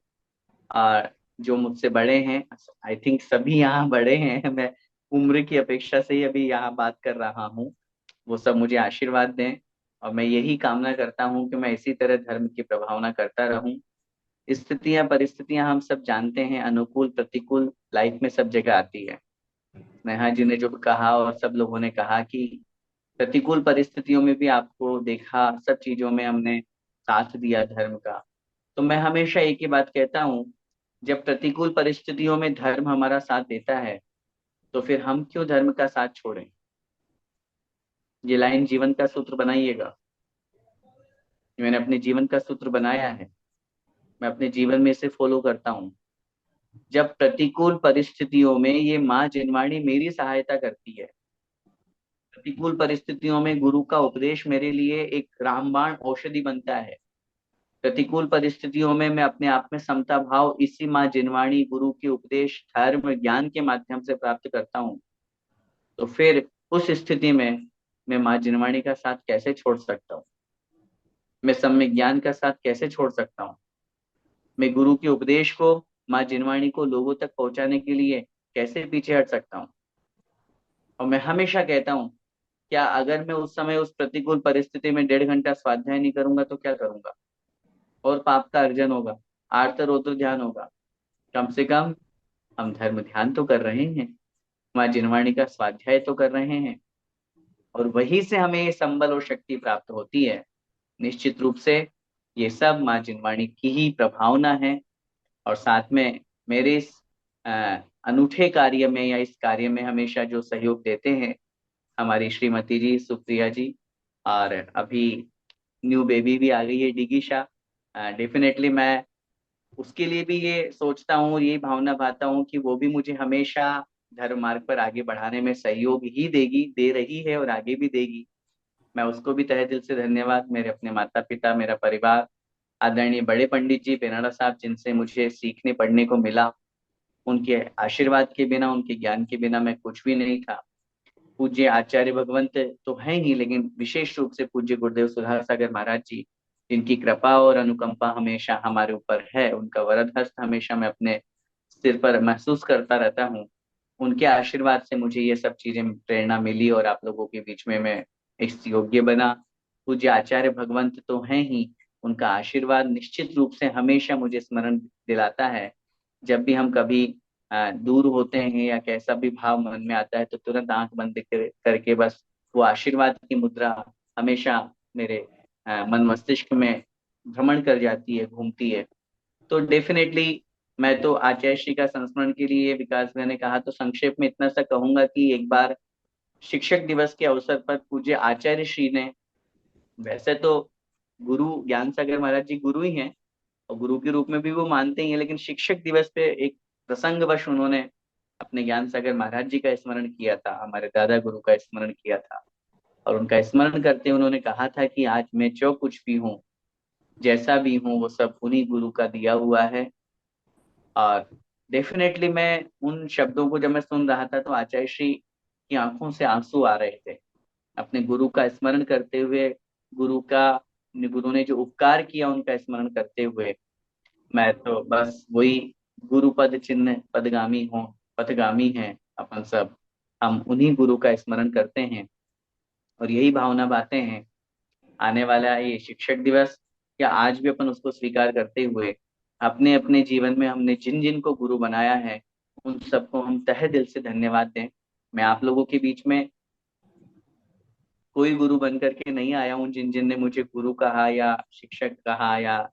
और जो मुझसे बड़े हैं, आई थिंक सभी यहाँ बड़े हैं, मैं उम्र की अपेक्षा से ही अभी यहाँ बात कर रहा हूँ, वो सब मुझे आशीर्वाद दें। और मैं यही कामना करता हूँ कि मैं इसी तरह धर्म की प्रभावना करता रहूं। स्थितियां परिस्थितियां हम सब जानते हैं, अनुकूल प्रतिकूल लाइफ में सब जगह आती है। नेहा जी ने जो कहा और सब लोगों ने कहा कि प्रतिकूल परिस्थितियों में भी आपको देखा, सब चीजों में हमने साथ दिया धर्म का। तो मैं हमेशा एक ही बात कहता हूँ, जब प्रतिकूल परिस्थितियों में धर्म हमारा साथ देता है तो फिर हम क्यों धर्म का साथ छोड़ें। ये लाइन जीवन का सूत्र बनाइएगा, मैंने अपने जीवन का सूत्र बनाया है, मैं अपने जीवन में इसे फॉलो करता हूँ। जब प्रतिकूल परिस्थितियों में ये माँ जिनवाणी मेरी सहायता करती है, प्रतिकूल परिस्थितियों में गुरु का उपदेश मेरे लिए एक रामबाण औषधि बनता है, प्रतिकूल परिस्थितियों में मैं अपने आप में समता भाव इसी माँ जिनवाणी गुरु के उपदेश धर्म ज्ञान के माध्यम से प्राप्त करता हूँ, तो फिर उस स्थिति में मैं माँ जिनवाणी का साथ कैसे छोड़ सकता हूँ, मैं सम्यक ज्ञान का साथ कैसे छोड़ सकता हूँ, मैं गुरु के उपदेश को माँ जिनवाणी को लोगों तक पहुंचाने के लिए कैसे पीछे हट सकता हूँ। और मैं हमेशा कहता हूँ, क्या अगर मैं उस समय उस प्रतिकूल परिस्थिति में 1.5 घंटा स्वाध्याय नहीं करूंगा तो क्या करूंगा, और पाप का अर्जन होगा, आर्त रोद्र ध्यान होगा। कम से कम हम धर्म ध्यान तो कर रहे हैं, माँ जिनवाणी का स्वाध्याय तो कर रहे हैं, और वहीं से हमें ये संबल और शक्ति प्राप्त होती है। निश्चित रूप से ये सब माँ जिनवाणी की ही प्रभावना है। और साथ में मेरे इस अनूठे कार्य में या इस कार्य में हमेशा जो सहयोग देते हैं हमारी श्रीमती जी, सुप्रिया जी, और अभी न्यू बेबी भी आ गई है डिगीशा। डेफिनेटली मैं उसके लिए भी ये सोचता हूँ और यही भावना भाता हूँ कि वो भी मुझे हमेशा धर्म मार्ग पर आगे बढ़ाने में सहयोग ही देगी, दे रही है और आगे भी देगी। मैं उसको भी तहे दिल से धन्यवाद, मेरे अपने माता पिता, मेरा परिवार, आदरणीय बड़े पंडित जी बेनाड़ा साहब, जिनसे मुझे सीखने पढ़ने को मिला, उनके आशीर्वाद के बिना, उनके ज्ञान के बिना मैं कुछ भी नहीं था। पूज्य आचार्य भगवंत तो है ही, लेकिन विशेष रूप से पूज्य गुरुदेव सुधार सागर महाराज जी, जिनकी कृपा और अनुकंपा हमेशा हमारे ऊपर है, उनका वरद हस्त हमेशा मैं अपने सिर पर महसूस करता रहता हूँ। उनके आशीर्वाद से मुझे ये सब चीजें प्रेरणा मिली और आप लोगों के बीच में मैं इस योग्य बना। पूज्य आचार्य भगवंत तो हैं ही, उनका आशीर्वाद निश्चित रूप से हमेशा मुझे स्मरण दिलाता है। जब भी हम कभी दूर होते हैं या कैसा भी भाव मन में आता है तो तुरंत आंख बंद करके बस वो आशीर्वाद की मुद्रा हमेशा मेरे मन मस्तिष्क में भ्रमण कर जाती है, घूमती है। तो डेफिनेटली मैं तो आचार्य श्री का संस्मरण के लिए, विकास भाई ने कहा तो संक्षेप में इतना सा कहूंगा कि एक बार शिक्षक दिवस के अवसर पर पूज्य आचार्य श्री ने, वैसे तो गुरु ज्ञान सागर महाराज जी गुरु ही हैं और गुरु के रूप में भी वो मानते ही हैं, लेकिन शिक्षक दिवस पे एक प्रसंगवश उन्होंने अपने ज्ञान सागर महाराज जी का स्मरण किया था, हमारे दादा गुरु का स्मरण किया था। और उनका स्मरण करते उन्होंने कहा था कि आज मैं जो कुछ भी हूँ, जैसा भी हूँ, वो सब उन्हीं गुरु का दिया हुआ है। और डेफिनेटली मैं उन शब्दों को जब मैं सुन रहा था तो आचार्य श्री की आंखों से आंसू आ रहे थे, अपने गुरु का स्मरण करते हुए, गुरु का गुरु ने जो उपकार किया उनका स्मरण करते हुए मैं तो बस वही गुरु पद चिन्ह पदगामी हो पथगामी हैं अपन सब, हम उन्हीं गुरु का स्मरण करते हैं और यही भावना बातें हैं। आने वाला ये शिक्षक दिवस या आज भी अपन उसको स्वीकार करते हुए अपने अपने जीवन में हमने जिन जिन को गुरु बनाया है उन सबको हम तहे दिल से धन्यवाद दें। मैं आप लोगों के बीच में कोई गुरु बन करके नहीं आया हूँ, जिन जिन ने मुझे गुरु कहा या शिक्षक कहा या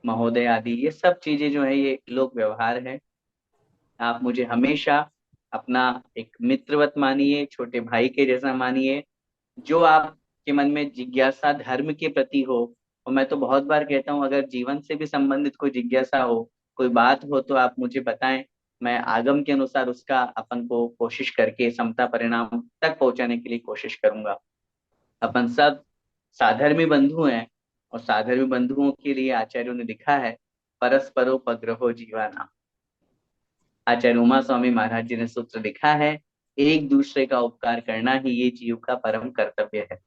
महोदय आदि, ये सब चीजें जो है ये लोक व्यवहार है। आप मुझे हमेशा अपना एक मित्रवत मानिए, छोटे भाई के जैसा मानिए। जो आपके मन में जिज्ञासा धर्म के प्रति हो, और मैं तो बहुत बार कहता हूँ अगर जीवन से भी संबंधित कोई जिज्ञासा हो, कोई बात हो तो आप मुझे बताएं, मैं आगम के अनुसार उसका अपन को कोशिश करके समता परिणाम तक पहुंचाने के लिए कोशिश करूंगा। अपन सब साधर्मी बंधु हैं और साधर्मी बंधुओं के लिए आचार्यों ने लिखा है परस्परोपग्रहो जीवाना। आचार्य उमा स्वामी महाराज जी ने सूत्र लिखा है, एक दूसरे का उपकार करना ही ये जीव का परम कर्तव्य है।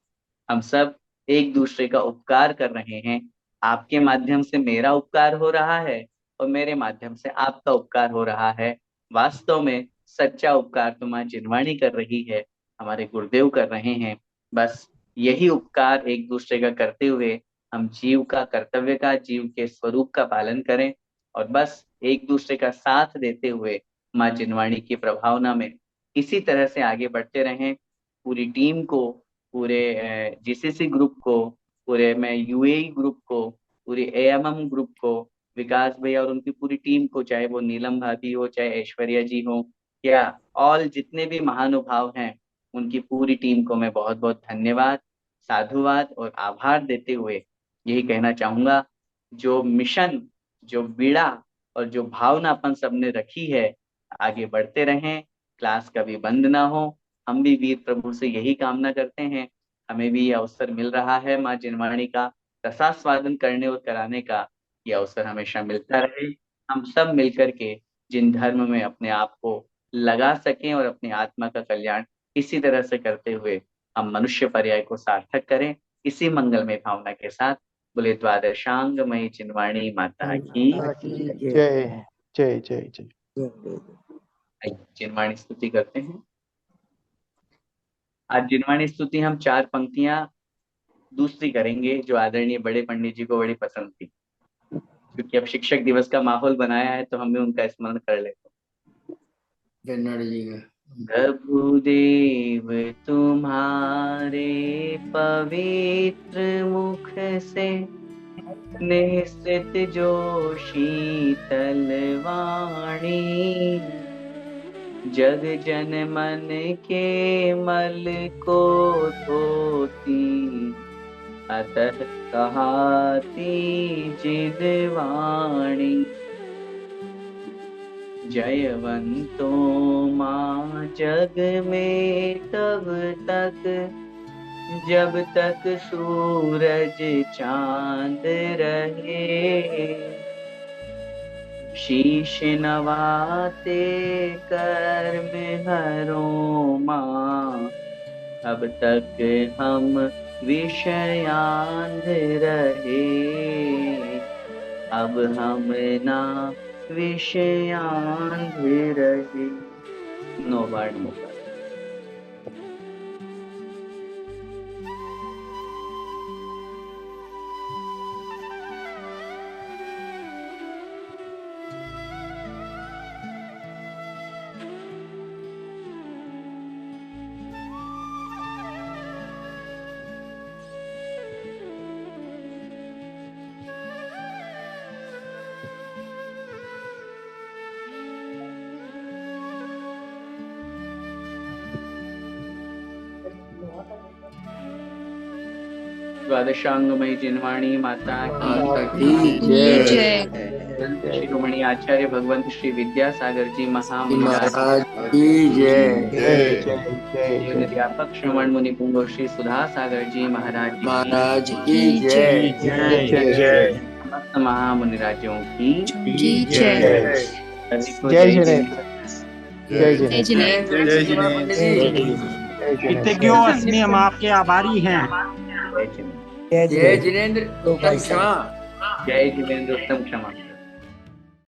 हम सब एक दूसरे का उपकार कर रहे हैं। आपके माध्यम से मेरा उपकार हो रहा है और मेरे माध्यम से आपका उपकार हो रहा है। वास्तव में सच्चा उपकार तो मां जिनवाणी कर रही है, हमारे गुरुदेव कर रहे हैं। बस यही उपकार एक दूसरे का करते हुए हम जीव का कर्तव्य का, जीव के स्वरूप का पालन करें और बस एक दूसरे का साथ देते हुए मां जिनवाणी की प्रभावना में इसी तरह से आगे बढ़ते रहें। पूरी टीम को, पूरे जीसीसी ग्रुप को, पूरे मैं यूएई ग्रुप को, पूरे एएमएम ग्रुप को, विकास भैया और उनकी पूरी टीम को, चाहे वो नीलम भाभी हो, चाहे ऐश्वर्या जी हो या ऑल जितने भी महानुभाव हैं, उनकी पूरी टीम को मैं बहुत बहुत धन्यवाद, साधुवाद और आभार देते हुए यही कहना चाहूंगा, जो मिशन, जो बीड़ा और जो भावना अपन सबने रखी है, आगे बढ़ते रहें, क्लास कभी बंद ना हो। हम भी वीर प्रभु से यही कामना करते हैं। हमें भी ये अवसर मिल रहा है मां जिनवाणी का रसास्वादन करने और कराने का, ये अवसर हमेशा मिलता रहे। हम सब मिलकर के जिन धर्म में अपने आप को लगा सकें और अपनी आत्मा का कल्याण इसी तरह से करते हुए हम मनुष्य पर्याय को सार्थक करें, इसी मंगलमय भावना के साथ बोले द्वादशांग मई जिनवाणी माता की जय जय जय जय। जिनवाणी स्तुति करते हैं। आज जिनवाणी स्तुति हम 4 पंक्तियां दूसरी करेंगे जो आदरणीय बड़े पंडित जी को बड़ी पसंद थी, क्योंकि अब शिक्षक दिवस का माहौल बनाया है तो हम भी उनका स्मरण कर लेते हैं। प्रभुदेव तुम्हारे पवित्र मुख से निःसृत जो शीतल वाणी, जग जन मन के मल को धोती, अतः कहाती जिनवाणी। जयवंतो मां जग में तब तक, जब तक सूरज चांद रहे। शीश नवाते कर्म हरो मां, अब तक हम विषयांध रहे। अब हम ना विषयांध रहे। नो वर्ड मोकर। द्वादशांगमयी जिनवाणी माता की जय। शिरोमणि आचार्य भगवंत श्री विद्यासागर जी महाराज की जय। अध्यापक श्रवण मुनि पुंगव श्री सुधा सागर जी महाराज की जय। समस्त महामुनिराजों की जय। जय जिनेंद्र। जय जिनेंद्र। कृतज्ञों अस्मि, हम आपके आभारी हैं। जय जिनेन्द्र उत्तम क्षमा। जय जिनेन्द्र उत्तम क्षमा।